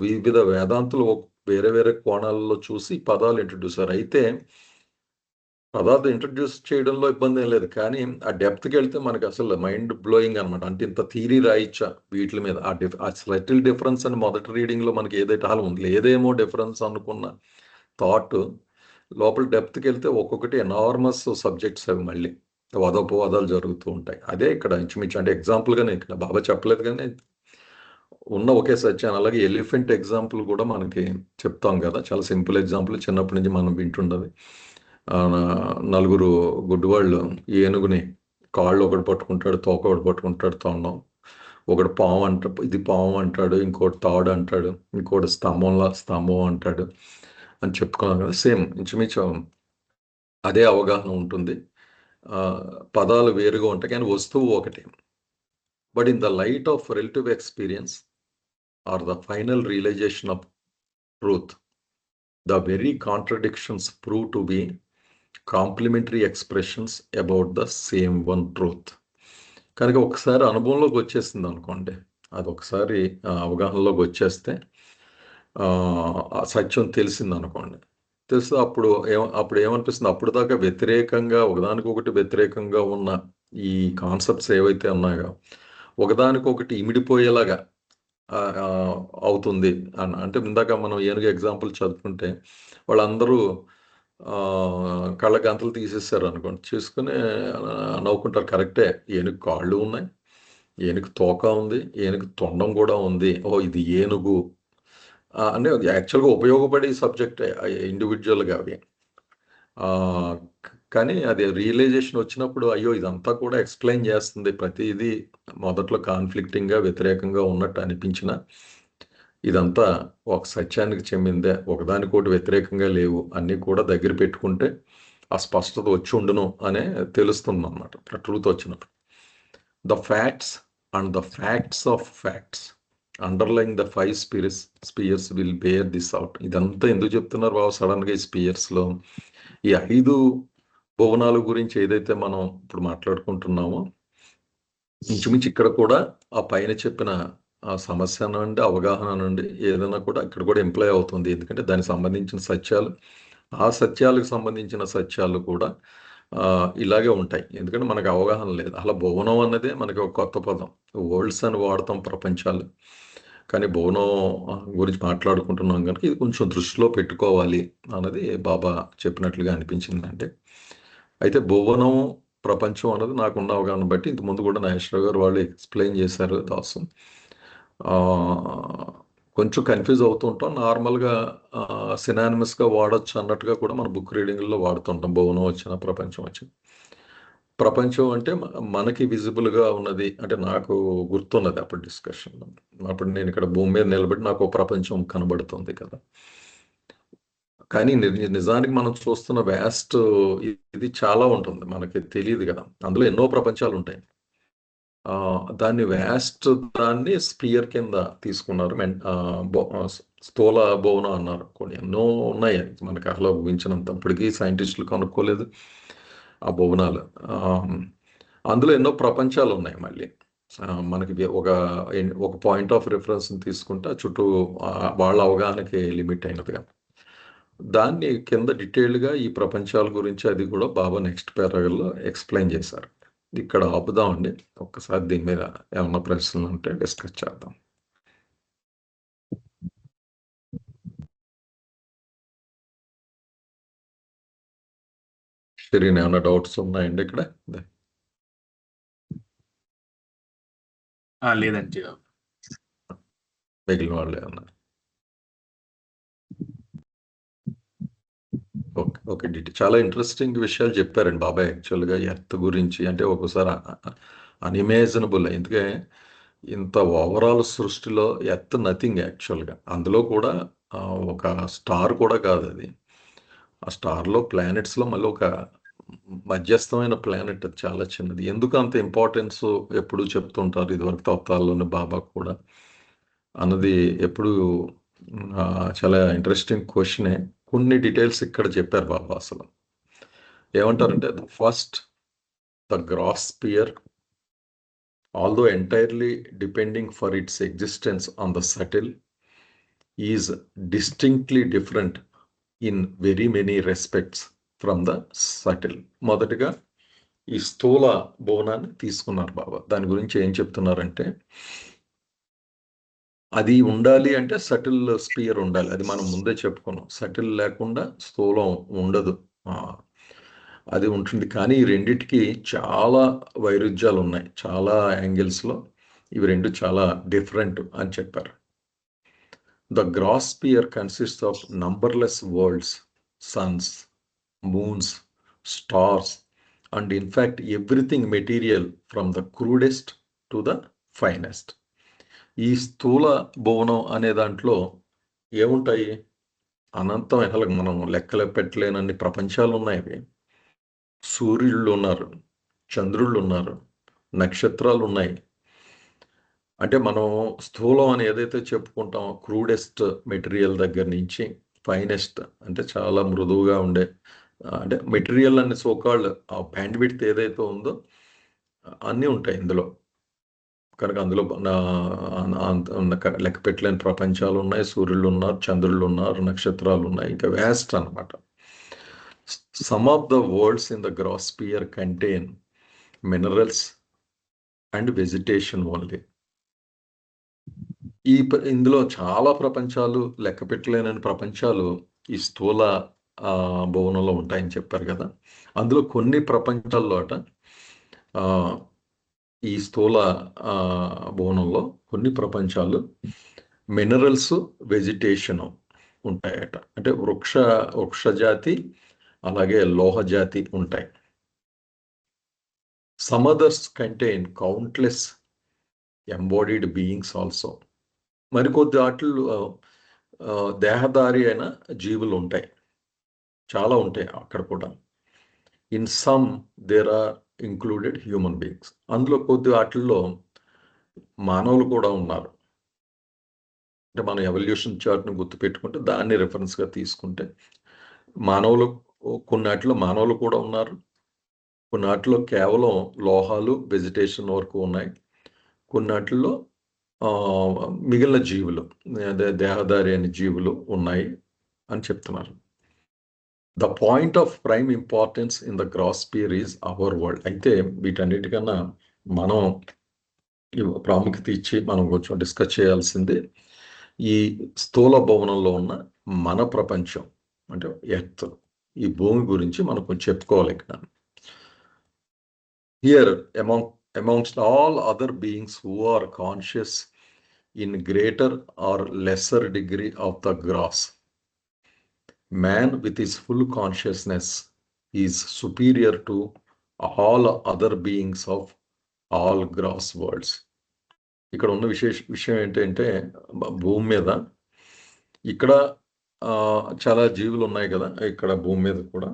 వివిధ వేదాంతులు వేరే వేరే కోణాలలో చూసి పదాలు ఇంట్రడ్యూస్ అయ్యారు. అయితే పదార్థం ఇంట్రడ్యూస్ చేయడంలో ఇబ్బంది ఏం లేదు, కానీ ఆ డెప్త్కి వెళ్తే మనకు అసలు మైండ్ బ్లోయింగ్ అనమాట. అంటే ఇంత థీరీ రాయిచ్చా వీటి మీద, ఆ స్లైటిల్ డిఫరెన్స్ అని మొదటి రీడింగ్లో మనకి ఏదైతే హాల్ ఉంది, లేదేమో డిఫరెన్స్ అనుకున్న థాట్ లోపల డెప్త్కి వెళ్తే ఒక్కొక్కటి ఎనార్మస్ సబ్జెక్ట్స్ అవి మళ్ళీ వాదోపవాదాలు జరుగుతూ ఉంటాయి. అదే ఇక్కడ ఇంచుమించు అంటే ఎగ్జాంపుల్గానే ఇక్కడ బాబా చెప్పలేదు, కానీ ఉన్న ఒకే సత్యాన్ని. అలాగే ఎలిఫెంట్ ఎగ్జాంపుల్ కూడా మనకి చెప్తాం కదా, చాలా సింపుల్ ఎగ్జాంపుల్, చిన్నప్పటి నుంచి మనం వింటుండదు. నలుగురు గుడ్డివాళ్ళు ఏనుగుని కాళ్ళు ఒకటి పట్టుకుంటాడు, తోక ఒకటి పట్టుకుంటాడు, తొండం ఒకటి పాము ఇది పాము అంటాడు, ఇంకోటి తాడు అంటాడు, ఇంకోటి స్తంభం అంటాడు అని చెప్పుకున్నాం కదా. సేమ్ ఇంచుమించు అదే అవగాహన ఉంటుంది. పదాలు వేరుగా ఉంటాయి కానీ వస్తువు ఒకటి. But in the light of relative experience or the final realisation of truth, the very contradictions prove to be complementary expressions about the same one truth. కనుక ఒకసారి అనుభవంలోకి వచ్చేసింది అనుకోండి, అది ఒకసారి అవగాహనలోకి వచ్చేస్తే సత్యం తెలిసింది అనుకోండి, తెలిస్తే అప్పుడు ఏమనిపిస్తుంది, అప్పుడు దాకా వ్యతిరేకంగా ఒకదానికొకటి వ్యతిరేకంగా ఉన్న ఈ కాన్సెప్ట్స్ ఏవైతే ఉన్నాయో ఒకదానికొకటి ఇమిడిపోయేలాగా అవుతుంది అంటే ఇందాక మనం ఏనుగు ఎగ్జాంపుల్ చదువుకుంటే వాళ్ళందరూ కళ్ళ గంతలు తీసేస్తారు అనుకోండి, చూసుకుని నవ్వుకుంటారు. కరెక్టే, ఏనుగు కాళ్ళు ఉన్నాయి, ఏనుగు తోక ఉంది, ఏనుగు తొండం కూడా ఉంది, ఇది ఏనుగు అంటే యాక్చువల్గా ఉపయోగపడే సబ్జెక్ట్ ఇండివిజువల్గా అవి. కానీ అది రియలైజేషన్ వచ్చినప్పుడు అయ్యో ఇదంతా కూడా ఎక్స్ప్లెయిన్ చేస్తుంది, ప్రతిదీ మొదట్లో కాన్ఫ్లిక్టింగ్గా వ్యతిరేకంగా ఉన్నట్టు అనిపించిన ఇదంతా ఒక సత్యానికి చెందిందే, ఒకదానికోటి వ్యతిరేకంగా లేవు, అన్నీ కూడా దగ్గర పెట్టుకుంటే ఆ స్పష్టత వచ్చి ఉండును అనే తెలుస్తుంది అన్నమాట ట్రూత్ వచ్చినప్పుడు. The facts and the facts of facts underlying the 5 spheres will bear this out. ఇదంతా ఎందుకు చెప్తున్నారు బాబు సడన్గా ఈ స్పియర్స్లో? ఈ 5 భువనాల గురించి ఏదైతే మనం ఇప్పుడు మాట్లాడుకుంటున్నామో ఇంచుమించు ఇక్కడ కూడా ఆ పైన చెప్పిన ఆ సమస్య నుండి, అవగాహన నుండి ఏదైనా కూడా ఇక్కడ కూడా ఎంప్లాయ్ అవుతుంది. ఎందుకంటే దానికి సంబంధించిన సత్యాలు ఆ సత్యాలకు సంబంధించిన సత్యాలు కూడా ఇలాగే ఉంటాయి. ఎందుకంటే మనకు అవగాహన లేదు. అలా భువనం అన్నదే మనకి ఒక కొత్త పదం. వరల్డ్స్ అని వాడతాం ప్రపంచాలు. కానీ భువనం గురించి మాట్లాడుకుంటున్నాం కనుక ఇది కొంచెం దృష్టిలో పెట్టుకోవాలి అన్నది బాబా చెప్పినట్లుగా అనిపించిందంటే. అయితే భువనం, ప్రపంచం అన్నది నాకున్న అవగాహన బట్టి ఇంతకుముందు కూడా నాగేశ్వరరావు గారు వాళ్ళు ఎక్స్ప్లెయిన్ చేశారు దాసు. కొంచెం కన్ఫ్యూజ్ అవుతుంటాం. నార్మల్గా సినానిమస్గా వాడచ్చు అన్నట్టుగా కూడా మన బుక్ రీడింగ్లో వాడుతుంటాం. భువనం వచ్చిన, ప్రపంచం వచ్చిన. ప్రపంచం అంటే మనకి విజిబుల్గా ఉన్నది అంటే నాకు గుర్తున్నది అప్పుడు డిస్కషన్లో. అప్పుడు నేను ఇక్కడ భూమి మీద నిలబడి నాకు ప్రపంచం కనబడుతుంది కదా. కానీ నిజానికి మనం చూస్తున్న వ్యాస్ట్ ఇది చాలా ఉంటుంది, మనకి తెలియదు కదా. అందులో ఎన్నో ప్రపంచాలు ఉంటాయి. దాన్ని వ్యాస్ట్ దాన్ని స్పియర్ కింద తీసుకున్నారు. స్థూల భువనం అన్నారు. కొన్ని ఎన్నో ఉన్నాయి మనకి అసలు ఊహించినంత. ఇప్పటికీ సైంటిస్టులు కనుక్కోలేదు ఆ భువనాలు. అందులో ఎన్నో ప్రపంచాలు ఉన్నాయి. మళ్ళీ మనకి ఒక పాయింట్ ఆఫ్ రిఫరెన్స్ తీసుకుంటే చుట్టూ వాళ్ళ అవగాహనకి లిమిట్ అయినదిగా. దాన్ని కింద డీటెయిల్డ్గా ఈ ప్రపంచాల గురించి అది కూడా బాబా నెక్స్ట్ పేరాగ్రాఫ్లో ఎక్స్ప్లెయిన్ చేశారు. ఇక్కడ ఆపుదామండి. ఒక్కసారి దీని మీద ఏమన్నా ప్రశ్నలు ఉంటే డిస్కస్ చేద్దాం. షిరీన్, ఏమైనా డౌట్స్ ఉన్నాయండి ఇక్కడ? లేదండి. మిగిలిన వాళ్ళు ఏమన్నా? ఓకే. చాలా ఇంట్రెస్టింగ్ విషయాలు చెప్పారండి బాబాయ్. యాక్చువల్గా ఎర్త్ గురించి అంటే ఒక్కోసారి అన్ఇమేజినబుల్. ఎందుకంటే ఇంత ఓవరాల్ సృష్టిలో ఎర్త్ నథింగ్ యాక్చువల్గా. అందులో కూడా ఒక స్టార్ కూడా కాదు అది. ఆ స్టార్లో ప్లానెట్స్లో మళ్ళీ ఒక మధ్యస్థమైన ప్లానెట్, అది చాలా చిన్నది. ఎందుకు అంత ఇంపార్టెన్స్ ఎప్పుడు చెప్తుంటారు ఇదివరకు తత్వాల్లోని బాబా కూడా అన్నది ఎప్పుడు చాలా ఇంట్రెస్టింగ్ క్వశ్చనే. కొన్ని డీటెయిల్స్ ఇక్కడ చెప్పారు బాబా. అసలు ఏమంటారంటే first the gross sphere, although entirely depending for its existence on the subtle, is distinctly different in very many respects from the subtle. మొదటిగా ఈ స్థూల భువనాన్ని తీసుకున్నారు బాబా. దాని గురించి ఏం చెప్తున్నారంటే అది ఉండాలి అంటే సటిల్ స్పియర్ ఉండాలి. అది మనం ముందే చెప్పుకున్నాం. సటిల్ లేకుండా స్థూలం ఉండదు. అది ఉంటుంది. కానీ ఈ రెండిటికి చాలా వైరుధ్యాలు ఉన్నాయి. చాలా యాంగిల్స్లో ఇవి రెండు చాలా డిఫరెంట్ అని చెప్పారు. The gross sphere consist of numberless worlds, suns, moons, stars and in fact everything material from the crudest to the finest. ఈ స్థూల భువనం అనే దాంట్లో ఏముంటాయి? అనంతం, అసలు మనం లెక్కలు పెట్టలేనన్ని ప్రపంచాలు ఉన్నాయి. అవి సూర్యుళ్ళు ఉన్నారు, చంద్రుళ్ళు ఉన్నారు, నక్షత్రాలు ఉన్నాయి. అంటే మనం స్థూలం అని ఏదైతే చెప్పుకుంటామో క్రూడెస్ట్ మెటీరియల్ దగ్గర నుంచి ఫైనెస్ట్ అంటే చాలా మృదువుగా ఉండే అంటే మెటీరియల్ అనే సోకాల్డ్ ఆ బ్యాండ్ విడ్త్ ఏదైతే ఉందో అన్నీ ఉంటాయి ఇందులో. కనుక అందులో లెక్క పెట్టలేని ప్రపంచాలు ఉన్నాయి, సూర్యుళ్ళు ఉన్నారు, చంద్రుళ్ళు ఉన్నారు, నక్షత్రాలు ఉన్నాయి, ఇంకా వ్యాస్ట్ అనమాట. Some of the worlds in the gross sphere contain minerals and vegetation only. ఇందులో చాలా ప్రపంచాలు, లెక్క పెట్టలేని ప్రపంచాలు ఈ స్థూల భువనంలో ఉంటాయని చెప్పారు కదా. అందులో కొన్ని ప్రపంచాల్లో ఈ స్థూల భువనంలో కొన్ని ప్రపంచాలు మినరల్స్, వెజిటేషన్ ఉంటాయట. అంటే వృక్షజాతి అలాగే లోహజాతి ఉంటాయి. Some others contain countless embodied beings also. మరికొద్ది వాటిల్లో దేహధారి అయిన జీవులు ఉంటాయి, చాలా ఉంటాయి అక్కడ కూడా. In some there are included human beings. అందులో కొద్ది వాటిల్లో మానవులు కూడా ఉన్నారు. అంటే మనం ఎవల్యూషన్ చార్ట్ని గుర్తుపెట్టుకుంటే దాన్ని రెఫరెన్స్గా తీసుకుంటే మానవులు, కొన్నాటిలో మానవులు కూడా ఉన్నారు, కొన్నాటిలో కేవలం లోహాలు, వెజిటేషన్ వరకు ఉన్నాయి, కొన్నాటిలో మిగిలిన జీవులు, దేహధారి అనే జీవులు ఉన్నాయి అని చెప్తున్నారు. The point of prime importance in the gross sphere is our world. అయితే వీటన్నిటికన్నా మనం ప్రాముఖ్యత ఇచ్చి మనం కొంచెం డిస్కస్ చేయాల్సింది ఈ స్థూల భవనంలో ఉన్న మన ప్రపంచం, అంటే ఎర్త్, ఈ భూమి గురించి మనం కొంచెం చెప్పుకోవాలి ఇక్కడ. Here amongst all other beings who are conscious in greater or lesser degree of the gross, man with his full consciousness is superior to all other beings of all gross worlds. ఇక్కడ ఉన్న విషయం ఏంటంటే భూమి మీద ఇక్కడ చాలా జీవులు ఉన్నాయి కదా, ఇక్కడ భూమి మీద కూడా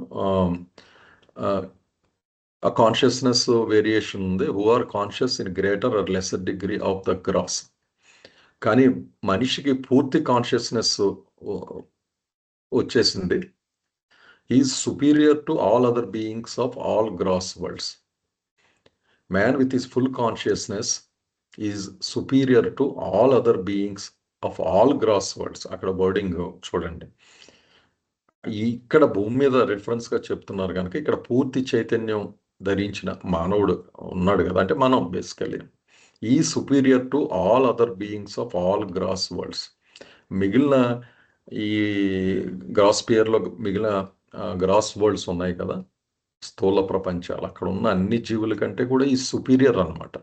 ఆ కాన్షియస్నెస్ వేరియేషన్ ఉంది. Who are conscious in greater or lesser degree of the gross. కానీ మనిషికి పూర్తి కాన్షియస్నెస్ వచ్చేసింది. Is superior to all other beings of all gross worlds. Man with his full consciousness is superior to all other beings of all gross worlds. అక్కడ wording చూడండి. ఇక్కడ భూమి మీద reference గా చెప్తున్నారు కనుక ఇక్కడ పూర్తి చైతన్యం ధరించిన మానవుడు ఉన్నాడు కదా, అంటే మనం బేసికలీ ఈ superior to all other beings of all gross worlds. మిగిలిన ఈ గ్రాస్ పియర్లో మిగిలిన గ్రాస్ వరల్డ్స్ ఉన్నాయి కదా, స్థూల ప్రపంచాలు, అక్కడ ఉన్న అన్ని జీవుల కంటే కూడా ఈ సుపీరియర్ అనమాట,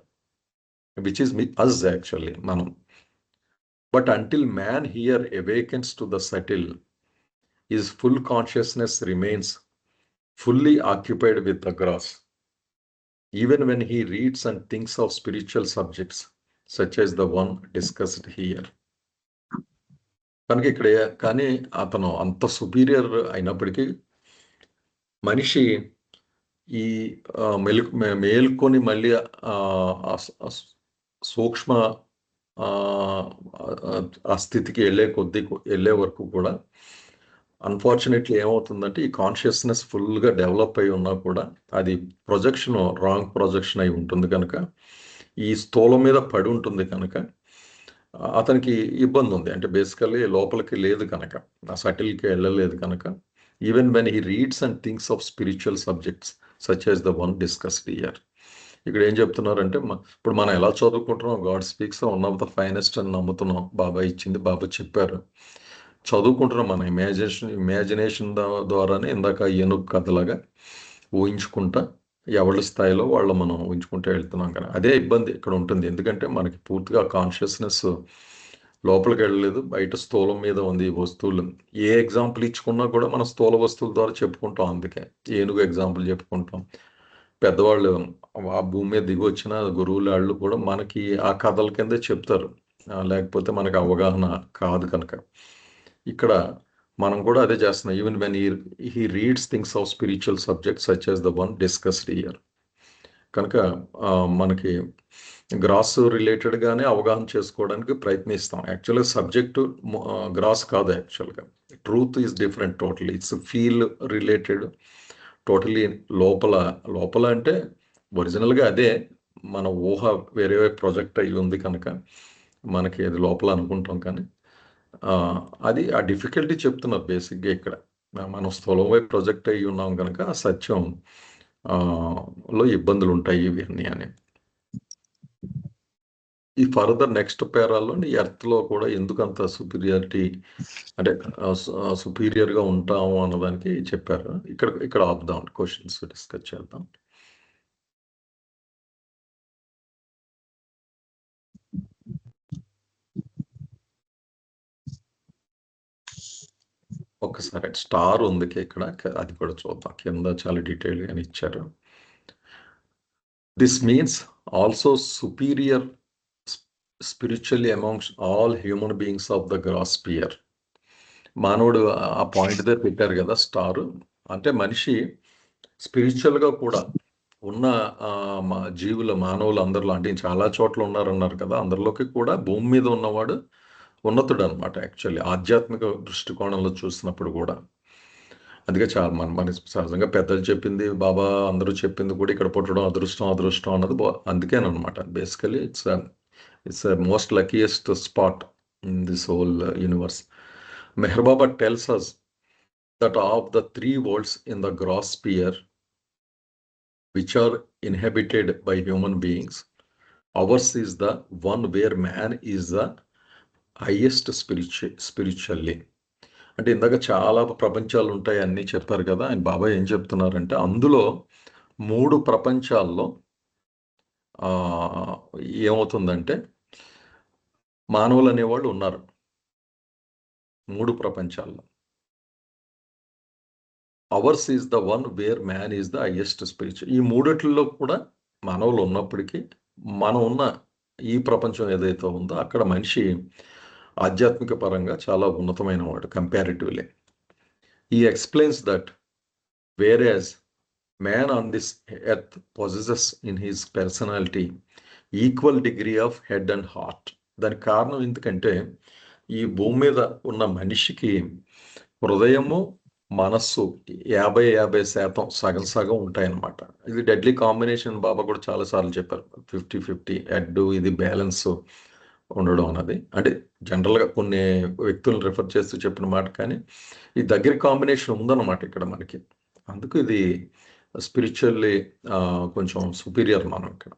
విచ్ ఈస్ అస్ యాక్చువల్లీ మనం. But until man here awakens to the subtle, his full consciousness remains fully occupied with the gross, even when he reads and thinks of spiritual subjects such as the one discussed here. కనుక ఇక్కడ కానీ అతను అంత superior అయినప్పటికీ మనిషి ఈ మేల్కొని మళ్ళీ సూక్ష్మ ఆ స్థితికి వెళ్ళే వరకు కూడా అన్ఫార్చునేట్లీ ఏమవుతుందంటే ఈ కాన్షియస్నెస్ ఫుల్గా డెవలప్ అయి ఉన్నా కూడా అది ప్రొజెక్షన్ రాంగ్ ప్రొజెక్షన్ అయి ఉంటుంది కనుక, ఈ స్థూలం మీద పడి ఉంటుంది కనుక అతనికి ఇబ్బంది ఉంది. అంటే బేసికల్లీ లోపలికి లేదు కనుక, ఆ సటిల్కి వెళ్ళలేదు కనుక. Even when he reads and thinks of spiritual subjects such as the one discussed here. ఇక్కడ ఏం చెప్తున్నారంటే ఇప్పుడు మనం ఎలా చదువుకుంటున్నాం, God speaks one of the finest అని నమ్ముతున్నాం, బాబా ఇచ్చింది, బాబా చెప్పారు, చదువుకుంటున్నాం. మన ఇమాజినేషన్ ద్వారానే ఇందాక ఏనుగు కథలాగా ఊహించుకుంటా ఎవరి స్థాయిలో వాళ్ళు మనం ఊహించుకుంటూ వెళ్తున్నాం కదా. అదే ఇబ్బంది ఇక్కడ ఉంటుంది. ఎందుకంటే మనకి పూర్తిగా కాన్షియస్నెస్ లోపలికి వెళ్ళలేదు, బయట స్థూలం మీద ఉంది ఈ వస్తువులు. ఏ ఎగ్జాంపుల్ ఇచ్చుకున్నా కూడా మన స్థూల వస్తువుల ద్వారా చెప్పుకుంటాం. అందుకే ఏనుగు ఎగ్జాంపుల్ చెప్పుకుంటాం. పెద్దవాళ్ళు ఆ భూమి మీద దిగి వచ్చిన గురువులు వాళ్ళు కూడా మనకి ఆ కథల కిందే చెప్తారు, లేకపోతే మనకు అవగాహన కాదు కనుక. ఇక్కడ మనం కూడా అదే చేస్తున్నాం. Even when he reads things of spiritual subjects such as the one discussed here. కనుక మనకి గ్రాస్ రిలేటెడ్గానే అవగాహన చేసుకోవడానికి ప్రయత్నిస్తాం. యాక్చువల్గా సబ్జెక్టు గ్రాస్ కాదు, యాక్చువల్గా truth is different totally. It's feel related totally. లోపల అంటే ఒరిజినల్గా అదే, మన ఊహ వేరే ప్రొజెక్ట్ అయ్యి ఉంది కనుక మనకి అది లోపల అనుకుంటాం. కానీ అది ఆ డిఫికల్టీ చెప్తున్నారు బేసిక్గా ఇక్కడ. మనం స్థూలం వైపు ప్రొజెక్ట్ అయ్యి ఉన్నాం కనుక ఆ సత్యం లో ఇబ్బందులు ఉంటాయి ఇవన్నీ అని. ఈ ఫర్దర్ నెక్స్ట్ పేరాల్లో ఎర్త్లో కూడా ఎందుకంత సుపీరియారిటీ, అంటే సుపీరియర్గా ఉంటాము అన్నదానికి చెప్పారు. ఇక్కడ ఆపుదాం, క్వశ్చన్స్ డిస్కస్ చేద్దాం. ఒక్కసారి స్టార్ ఉంది ఇక్కడ, అది కూడా చూద్దాం. కింద చాలా డీటెయిల్గా ఇచ్చారు. This means also superior spiritually amongst all human beings of the gross sphere. మానవుడు ఆ పాయింట్ దగ్గర పెట్టారు కదా స్టార్, అంటే మనిషి స్పిరిచువల్గా కూడా ఉన్న జీవుల మానవులు అందరిలో, అంటే చాలా చోట్ల ఉన్నారన్నారు కదా, అందరిలోకి కూడా భూమి మీద ఉన్నవాడు ఉన్నతుడు అనమాట. యాక్చువల్లీ ఆధ్యాత్మిక దృష్టికోణంలో చూసినప్పుడు కూడా అందుకే చాలా మన సహజంగా పెద్దలు చెప్పింది, బాబా అందరూ చెప్పింది కూడా ఇక్కడ పుట్టడం అదృష్టం అన్నది అందుకేనమాట. Basically it's a most luckiest spot in this whole universe. Meher Baba tells us that of the three worlds in the gross sphere, which are inhabited by human beings, ours is the one where man is the highest spiritually. అంటే ఇందాక చాలా ప్రపంచాలు ఉంటాయి అన్నీ చెప్పారు కదా. ఆయన బాబాయ్ ఏం చెప్తున్నారంటే అందులో 3 ప్రపంచాల్లో ఏమవుతుందంటే మానవులు అనేవాళ్ళు ఉన్నారు 3 ప్రపంచాల్లో. Ours is the one where man is the highest spiritual. ఈ మూడిట్లో కూడా మానవులు ఉన్నప్పటికీ మనం ఉన్న ఈ ప్రపంచం ఏదైతే ఉందో అక్కడ మనిషి ఆధ్యాత్మిక పరంగా చాలా ఉన్నతమైన వాడు కంపారిటివ్లీ. ఈ explains that whereas man on this earth possesses in his personality equal degree of head and heart. దానికి కారణం ఎందుకంటే ఈ భూమి మీద ఉన్న మనిషికి హృదయము మనస్సు 50-50% సగం సగం ఉంటాయన్నమాట. ఇది డెడ్లీ కాంబినేషన్. బాబా కూడా చాలాసార్లు చెప్పారు 50-50 హెడ్ ఇది బ్యాలెన్స్ ఉండడం అన్నది. అంటే జనరల్గా కొన్ని వ్యక్తులను రిఫర్ చేస్తూ చెప్పిన మాట, కానీ ఈ దగ్గర కాంబినేషన్ ఉందన్నమాట ఇక్కడ మనకి. అందుకు ఇది స్పిరిచువల్లీ కొంచెం సుపీరియర్ మనం ఇక్కడ.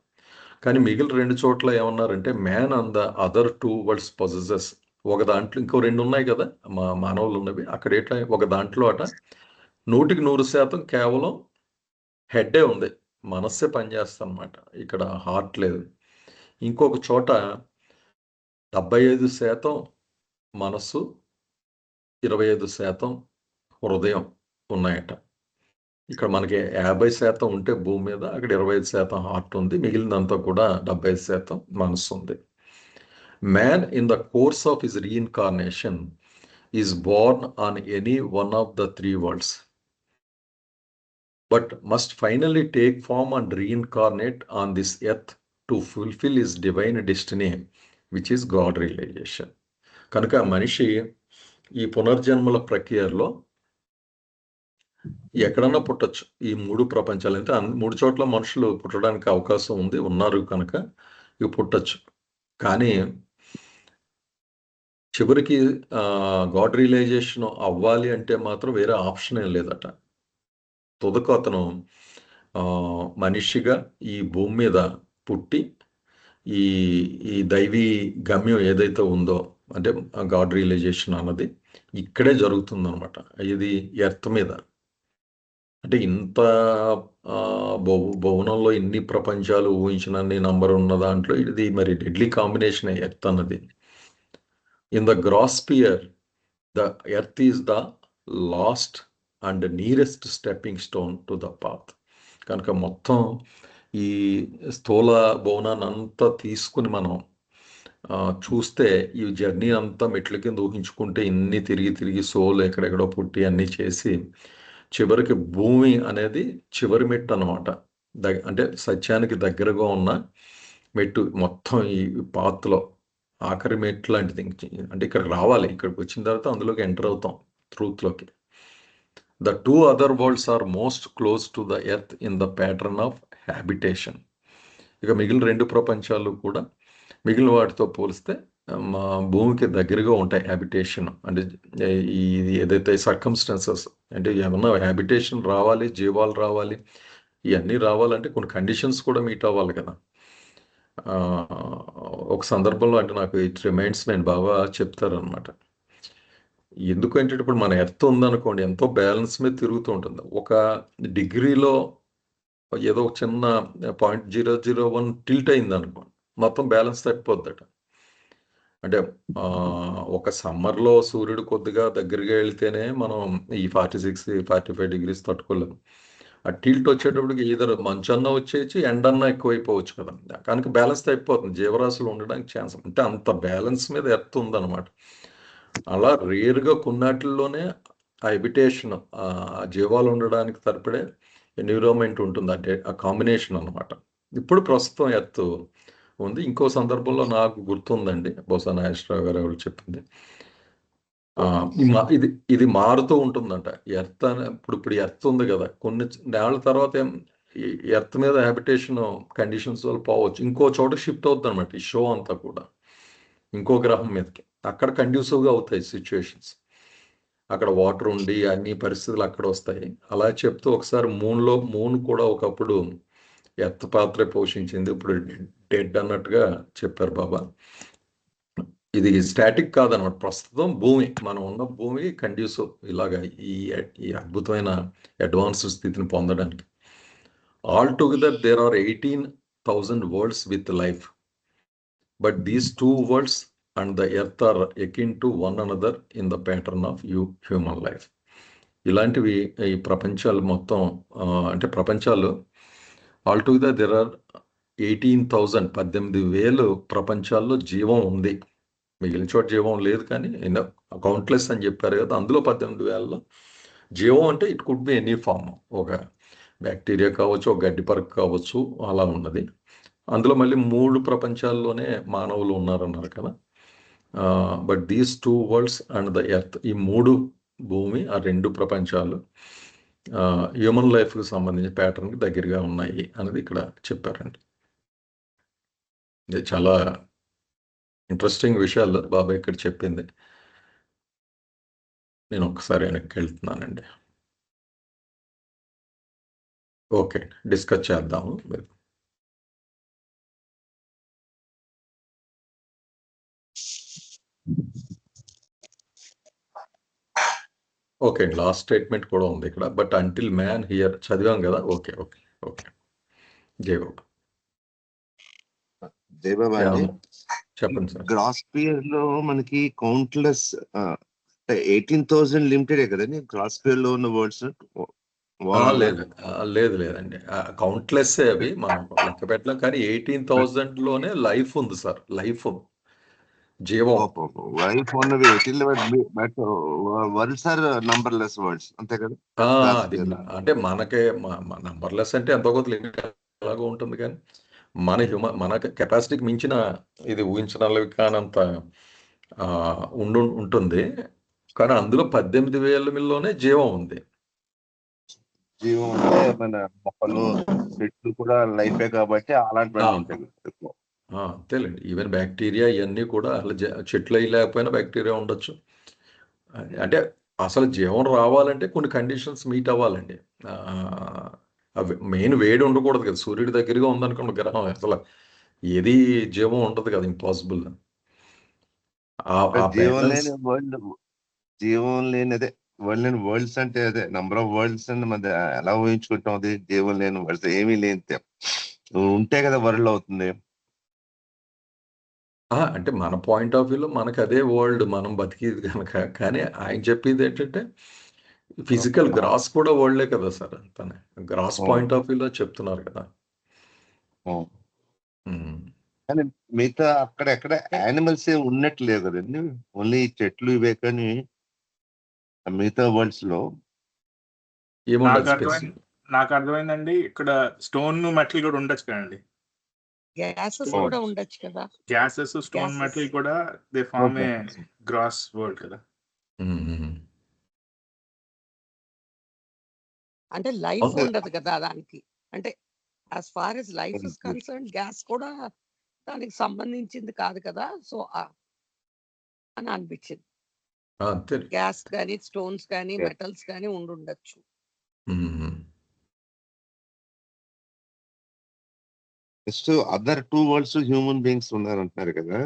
కానీ మిగిలిన 2 చోట్ల ఏమన్నారంటే man on the other 2 world's possesses. ఒక దాంట్లో ఇంకో 2 ఉన్నాయి కదా మానవులు ఉన్నవి. అక్కడ ఏంట ఒక దాంట్లో అట 100% కేవలం హెడ్డే ఉంది, మనస్సే పనిచేస్తుంది అనమాట. ఇక్కడ హార్ట్ లేదు. ఇంకొక చోట 75% మనస్సు 25% హృదయం ఉన్నాయట. ఇక్కడ మనకి 50% ఉంటే భూమి మీద, అక్కడ 25% హార్ట్ ఉంది, మిగిలినంతా కూడా 75% మనస్సు ఉంది. Man in the course of his reincarnation is born on any one of the 3 worlds, but must finally take form and reincarnate on this earth to fulfill his divine destiny, which is God realization. కనుక మనిషి ఈ పునర్జన్మల ప్రక్రియలో ఎక్కడన్నా పుట్టచ్చు. ఈ 3 ప్రపంచాలు అంటే 3 చోట్ల మనుషులు పుట్టడానికి అవకాశం ఉంది, ఉన్నారు కనుక ఇవి పుట్టచ్చు. కానీ చివరికి గాడ్ రియలైజేషన్ అవ్వాలి అంటే మాత్రం వేరే ఆప్షన్ ఏం లేదట. తుదకు అతను మనిషిగా ఈ భూమి మీద పుట్టి ఈ దైవీ గమ్యం ఏదైతే ఉందో అంటే గాడ్ రియలైజేషన్ అన్నది ఇక్కడే జరుగుతుందన్నమాట. ఇది ఎర్త్ మీద. అంటే ఇంత భువనంలో ఇన్ని ప్రపంచాలు ఊహించినన్ని నంబర్ ఉన్న దాంట్లో ఇది మరి డెడ్లీ కాంబినేషన్ ఎర్త్ అన్నది. In the gross sphere, the earth is the last and nearest stepping stone to the path. కనుక మొత్తం ఈ స్థూల భవనాన్ని అంతా తీసుకుని మనం చూస్తే ఈ జర్నీ అంతా మెట్ల కింద ఊహించుకుంటే ఇన్ని తిరిగి సోల్ ఎక్కడెక్కడో పుట్టి అన్నీ చేసి చివరికి భూమి అనేది చివరి మెట్టు అనమాట. అంటే సత్యానికి దగ్గరగా ఉన్న మెట్టు మొత్తం ఈ పాత్లో ఆఖరి మెట్ లాంటిది. అంటే ఇక్కడికి రావాలి, ఇక్కడికి వచ్చిన తర్వాత అందులోకి ఎంటర్ అవుతాం ట్రూత్లోకి. The 2 other worlds are most close to the earth in the pattern of habitation. ఇక మిగిలిన 2 ప్రపంచాలు కూడా మిగిలిన వాటితో పోలిస్తే మా భూమికి దగ్గరగా ఉంటాయి హ్యాబిటేషన్. అంటే ఇది ఏదైతే సర్కమ్స్టాన్సెస్ అంటే ఏమన్నా హ్యాబిటేషన్ రావాలి, జీవాలు రావాలి, ఇవన్నీ రావాలంటే కొన్ని కండిషన్స్ కూడా మీట్ అవ్వాలి కదా. ఒక సందర్భంలో అంటే నాకు ఇట్ రిమైండ్స్, నేను బాగా చెప్తారనమాట. ఎందుకంటే ఇప్పుడు మన ఎర్త్ ఉందనుకోండి, ఎంతో బ్యాలెన్స్ మీద తిరుగుతూ ఉంటుంది. ఒక డిగ్రీలో ఏదో ఒక చిన్న 0.001 టిల్ట్ అయింది అనుకోండి, మొత్తం బ్యాలెన్స్ తప్పిపోద్దట. అంటే ఒక సమ్మర్లో సూర్యుడు కొద్దిగా దగ్గరగా వెళ్తేనే మనం ఈ 46-45 డిగ్రీస్ తట్టుకోలేము. ఆ టిల్ట్ వచ్చేటప్పటికి ఈధర్ మంచన్నా వచ్చేసి ఎండన్నా ఎక్కువైపోవచ్చు కదా. కనుక బ్యాలెన్స్ అయిపోతుంది, జీవరాశులు ఉండడానికి ఛాన్స్. అంటే అంత బ్యాలెన్స్ మీద ఎర్త్ ఉందన్నమాట. అలా రేర్గా కొన్నాటిల్లోనే ఆ హెబిటేషన్, ఆ జీవాలు ఉండడానికి సరిపడే ఎన్విరాన్మెంట్ ఉంటుంది. అంటే ఆ కాంబినేషన్ అనమాట. ఇప్పుడు ప్రస్తుతం ఎర్త్ ఉంది. ఇంకో సందర్భంలో నాకు గుర్తుందండి, బహుశా నాగేశ్వరరావు గారు ఎవరు చెప్పింది, ఇది మారుతూ ఉంటుందంట ఎర్త్ అని. ఇప్పుడు ఎర్త్ ఉంది కదా, కొన్ని నెలల తర్వాత ఎర్త్ మీద హ్యాబిటేషన్ కండిషన్స్ వల్ల పోవచ్చు, ఇంకో చోట షిఫ్ట్ అవుతుంది అనమాట. ఈ షో అంతా కూడా ఇంకో గ్రహం మీదకి, అక్కడ కండ్యూసివ్గా అవుతాయి సిచ్యువేషన్స్. అక్కడ వాటర్ ఉండి అన్ని పరిస్థితులు అక్కడ వస్తాయి. అలా చెప్తూ ఒకసారి మూన్ కూడా ఒకప్పుడు ఎర్త్ పాత్ర పోషించింది, ఇప్పుడు డెడ్ అన్నట్టుగా చెప్పారు బాబా. ఇది స్టాటిక్ కాదనమాట. ప్రస్తుతం భూమి, మనం ఉన్న భూమి కండ్యూసివ్ ఇలాగా ఈ అద్భుతమైన అడ్వాన్స్డ్ స్థితిని పొందడానికి. All together there are 18,000 worlds with life, but these 2 worlds and the earth are akin to one another in the pattern of human life. ఇలాంటివి ఈ ప్రపంచాలు మొత్తం, అంటే ప్రపంచాలు ఆల్ టుగెదర్ దేర్ ఆర్ 18,000 18,000 ప్రపంచాల్లో జీవం ఉంది. మిగిలిన చోట జీవం లేదు, కానీ కౌంట్లెస్ అని చెప్పారు కదా, అందులో 18,000లో జీవం అంటే it could be any form. ఒక బ్యాక్టీరియా కావచ్చు, ఒక గడ్డి పరక కావచ్చు, అలా ఉన్నది. అందులో మళ్ళీ 3 ప్రపంచాల్లోనే మానవులు ఉన్నారన్నారు కదా. But these 2 worlds and the earth, ఈ 3 భూమి, ఆ 2 ప్రపంచాలు హ్యూమన్ లైఫ్కి సంబంధించిన ప్యాటర్న్కి దగ్గరగా ఉన్నాయి అనేది ఇక్కడ చెప్పారండి. ఇది చాలా ఇంట్రెస్టింగ్ విషయాలు బాబాయ్ ఇక్కడ చెప్పింది. నేను ఒక్కసారి వెనక్కి వెళ్తున్నానండి. ఓకే, డిస్కస్ చేద్దాము. ఓకే, లాస్ట్ స్టేట్మెంట్ కూడా ఉంది ఇక్కడ. బట్ అంటిల్ మ్యాన్ హియర్ చదివాం కదా. ఓకే ఓకే ఓకే, జై బాబా. జై బాబా అండి. చెప్పండి సార్. గ్రాస్ పీరియడ్ లో మనకి కౌంట్లెస్ 18,000 లిమిటెడే కదండి గ్రాస్ పీరియడ్ లో ఉన్న వర్డ్స్. లేదండి, కౌంట్లెస్ అవి మనం లెక్క పెట్టలేం, కానీ 18,000లోనే లైఫ్ ఉంది సార్. లైఫ్, జీవం. లైఫ్ ఉన్నవి but worlds are numberless worlds, అంతే కదా. అది అంటే మనకే నంబర్లెస్ అంటే ఎంతో కొంత లిమిట్ ఎలాగో ఉంటుంది, కానీ మన కెపాసిటీకి మించిన ఇది ఊహించడానికి కానంత ఉంటుంది. కానీ అందులో 18,000లోనే జీవం ఉంది. జీవం అంటే మన మొక్కలు చెట్లు కూడా లైఫే కాబట్టి అలాంటి అంతేలేండి. ఈవెన్ బ్యాక్టీరియా ఇవన్నీ కూడా అసలు చెట్లు అయి లేకపోయినా బ్యాక్టీరియా ఉండొచ్చు. అంటే అసలు జీవం రావాలంటే కొన్ని కండిషన్స్ మీట్ అవ్వాలండి. అవి మెయిన్ వేడి ఉండకూడదు కదా. సూర్యుడి దగ్గరగా ఉందనుకోండి గ్రహం, అసలు ఏది జీవం ఉండదు కదా, ఇంపాసిబుల్. జీవం లేని అదే వరల్డ్ లేని వరల్డ్స్ అంటే అదే నంబర్ ఆఫ్ వరల్డ్స్ అని మన ఎలా ఊహించుకుంటాం. అది జీవం లేని వరల్డ్స్ ఏమీ లేని ఉంటే కదా వరల్డ్ అవుతుంది. అంటే మన పాయింట్ ఆఫ్ వ్యూలో మనకు అదే వరల్డ్, మనం బతికేది కనుక. కానీ ఆయన చెప్పేది ఏంటంటే ఫిజికల్ గ్రాస్ కూడా వరల్డే కదా సార్. అంతానే గ్రాస్ పాయింట్ ఆఫ్ వ్యూలో చెప్తున్నారు కదా. కానీ మిగతా అక్కడ ఎక్కడ యానిమల్స్ ఉన్నట్టు లేవు కదండి, ఓన్లీ చెట్లు ఇవే. కానీ మిగతా వరల్డ్స్ లో నాకు అర్థమైందండి. ఇక్కడ స్టోన్ మెటల్ కూడా ఉండొచ్చు కదండి. గ్యాసెస్ కూడా ఉండొచ్చు కదా. గ్యాసెస్, స్టోన్ మెటల్ కూడా they form a gross world కదా. అంటే లైఫ్ ఉండదు కదా దానికి. అంటే as far as life is concerned, gas కూడా దానికి సంబంధించింది కాదు కదా. సో అని అనిపించింది. గ్యాస్ కానీ, స్టోన్స్ కానీ, మెటల్స్ కానీ ఉండొచ్చు. Next other 2 worlds human beings ఉన్నారంటున్నారు కదా.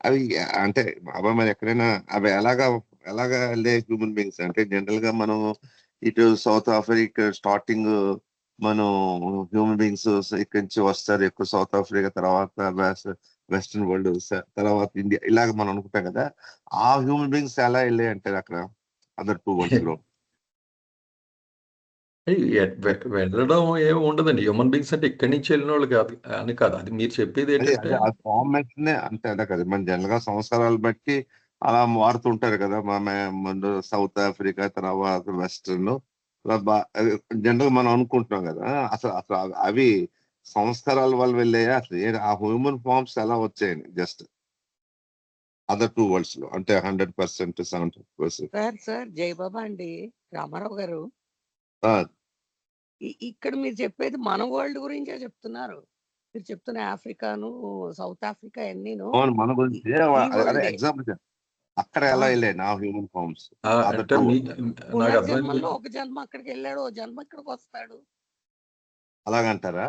అవి అంటే బాబా మరి ఎక్కడైనా అవి ఎలాగా వెళ్ళే హ్యూమన్ బీయింగ్స్ అంటే జనరల్ గా మనం ఇటు సౌత్ ఆఫ్రికా స్టార్టింగ్ మనం హ్యూమన్ బీయింగ్స్ ఇక్కడి నుంచి వస్తారు ఎక్కువ. సౌత్ ఆఫ్రికా తర్వాత వెస్టర్న్ వరల్డ్, తర్వాత ఇండియా, ఇలాగ మనం అనుకుంటాం కదా. ఆ హ్యూమన్ బీయింగ్స్ ఎలా వెళ్ళాయి అంటారు అక్కడ అదర్ 2 వరల్డ్స్ లో? వెళ్ళడం ఏమి ఉండదండి. హ్యూమన్ బీయింగ్స్ అంటే ఇక్కడి నుంచి వెళ్ళిన వాళ్ళు కాదు అని కాదు. అది మీరు చెప్పేది ఏంటంటే అంతే అదే కదా. మన జనరల్ గా సంవత్సరాలు బట్టి అలా మారుతుంటారు కదా. ముందు సౌత్ ఆఫ్రికా, తర్వాత వెస్టర్న్, జనరల్ మనం అనుకుంటున్నాం కదా. అసలు అవి సంస్కారాల వల్ల వెళ్ళాయా, అసలు ఆ హ్యూమన్ ఫార్మ్స్ ఎలా వచ్చాయని జస్ట్ అదర్ 2 వరల్డ్స్ లో అంటే 100%, 70%. సార్ జయబాబా అండి, రామారావు గారు, ఇక్కడ మీరు చెప్పేది మన వరల్డ్ గురించే చెప్తున్నారు. మీరు చెప్తున్న ఆఫ్రికాను, సౌత్ ఆఫ్రికా అన్నీను మన గురించి ఎగ్జాంపుల్ అక్కడ ఆ, ఎలా వెళ్ళాయి నా హ్యూమన్ ఫార్మ్స్ అదర్ అంటే టూ నాకు అర్థమైంది. పునర్జన్మల్లో ఒక జన్మ అక్కడికి వెళ్ళాడు, ఓ జన్మ ఇక్కడికి వస్తాడు. అలాగంటారా?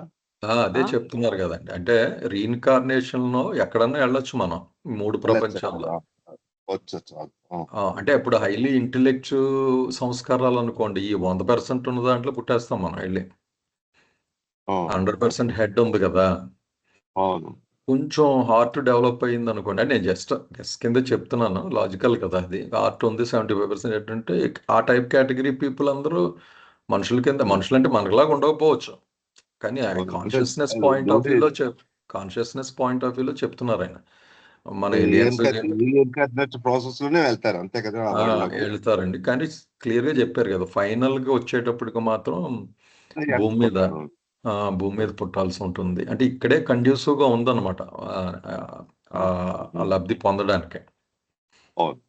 అదే ఆ, చెప్తున్నారు కదండి. అంటే రీఇన్కార్నేషన్ లో ఎక్కడన్నా వెళ్ళొచ్చు మనం ఈ 3 వెళ్ళొచ్చు. ప్రపంచాల్లో. వచ్చొచ్చు. అంటే ఇప్పుడు హైలీ ఇంటెలెక్ట్ సంస్కారాలు అనుకోండి, ఈ 100% ఉన్న దాంట్లో పుట్టేస్తాం మనం వెళ్ళి. 100% హెడ్ ఉంది కదా, అవును. కొంచెం హార్ట్ డెవలప్ అయ్యింది అనుకోండి. నేను జస్ట్ గెస్ కింద చెప్తున్నాను, లాజికల్ కదా అది. హార్ట్ ఉంది 75% హెడ్ అంటే ఆ టైప్ కేటగిరీ పీపుల్ అందరూ మనుషుల కింద. మనుషులు అంటే మనలాగా ఉండకపోవచ్చు, కానీ అవును. అంటే కాన్షియస్నెస్ పాయింట్ ఆఫ్ వ్యూలో కాన్షియస్నెస్ పాయింట్ ఆఫ్ వ్యూలో చెప్తున్నారు ఆయన. మన ఇండియన్స్ రీఇన్కార్నేట్ ప్రాసెస్ లోనే వెళ్తారు అంతే కదా ఆ world లోకి? వెళ్తారండి, కానీ క్లియర్గా చెప్పారు కదా ఫైనల్గా వచ్చేటప్పటికి మాత్రం భూమి మీద పోతారు. భూమి మీద పుట్టాల్సి ఉంటుంది. అంటే ఇక్కడే కండ్యూసివ్గా ఉందన్నమాట ఆ లబ్ధి పొందడానికి. అవును.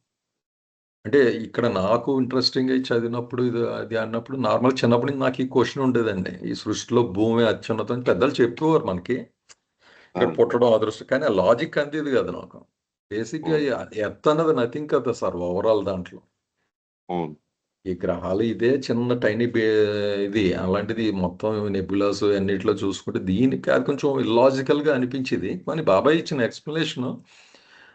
అంటే ఇక్కడ నాకు ఇంట్రెస్టింగ్ అయి చదివినప్పుడు ఇది అది అన్నప్పుడు నార్మల్ చిన్నప్పటి నుంచి నాకు ఈ క్వశ్చన్ ఉండేదండి. ఈ సృష్టిలో భూమి అత్యున్నతం అని పెద్దలు చెప్పేవారు మనకి, ఇక్కడ అవును. పుట్టడం అదృష్టం. కానీ ఆ లాజిక్ అందేది కాదు నాకు. బేసిక్గా ఎర్త్ అన్నది నథింగ్ కదా సార్ ఓవరాల్ దాంట్లో. అవును. ఈ గ్రహాలు ఇదే చిన్న టైనీ ఇది అలాంటిది మొత్తం నెబ్యులాస్ అన్నిట్లో చూసుకుంటే దీనికి అది కొంచెం ఇల్లాజికల్గా అనిపించేది. కానీ బాబాయ్ ఇచ్చిన ఎక్స్ప్లెనేషన్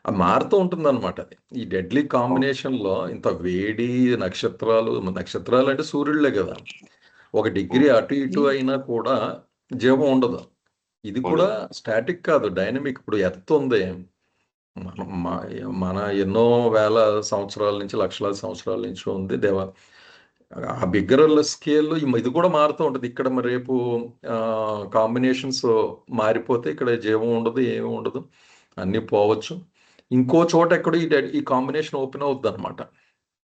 అది మారుతూ ఉంటుంది అనమాట. అది ఈ డెడ్లీ కాంబినేషన్లో ఇంత వేడి నక్షత్రాలు అంటే సూర్యుడిలే కదా, 1 డిగ్రీ అటు ఇటు అయినా కూడా జీవం ఉండదు. ఇది కూడా స్టాటిక్ కాదు, డైనమిక్. ఇప్పుడు ఎర్త్ ఉంది, మన ఎన్నో వేల సంవత్సరాల నుంచి లక్షలాది సంవత్సరాల నుంచి ఉంది ఆ బిగ్గర్ స్కేల్లో ఇది కూడా మారుతూ ఉంటుంది. ఇక్కడ మరి రేపు కాంబినేషన్స్ మారిపోతే ఇక్కడ జీవం ఉండదు, ఏమి ఉండదు, అన్నీ పోవచ్చు. ఇంకో చోట ఎక్కడ ఈ కాంబినేషన్ ఓపెన్ అవుతుంది అనమాట.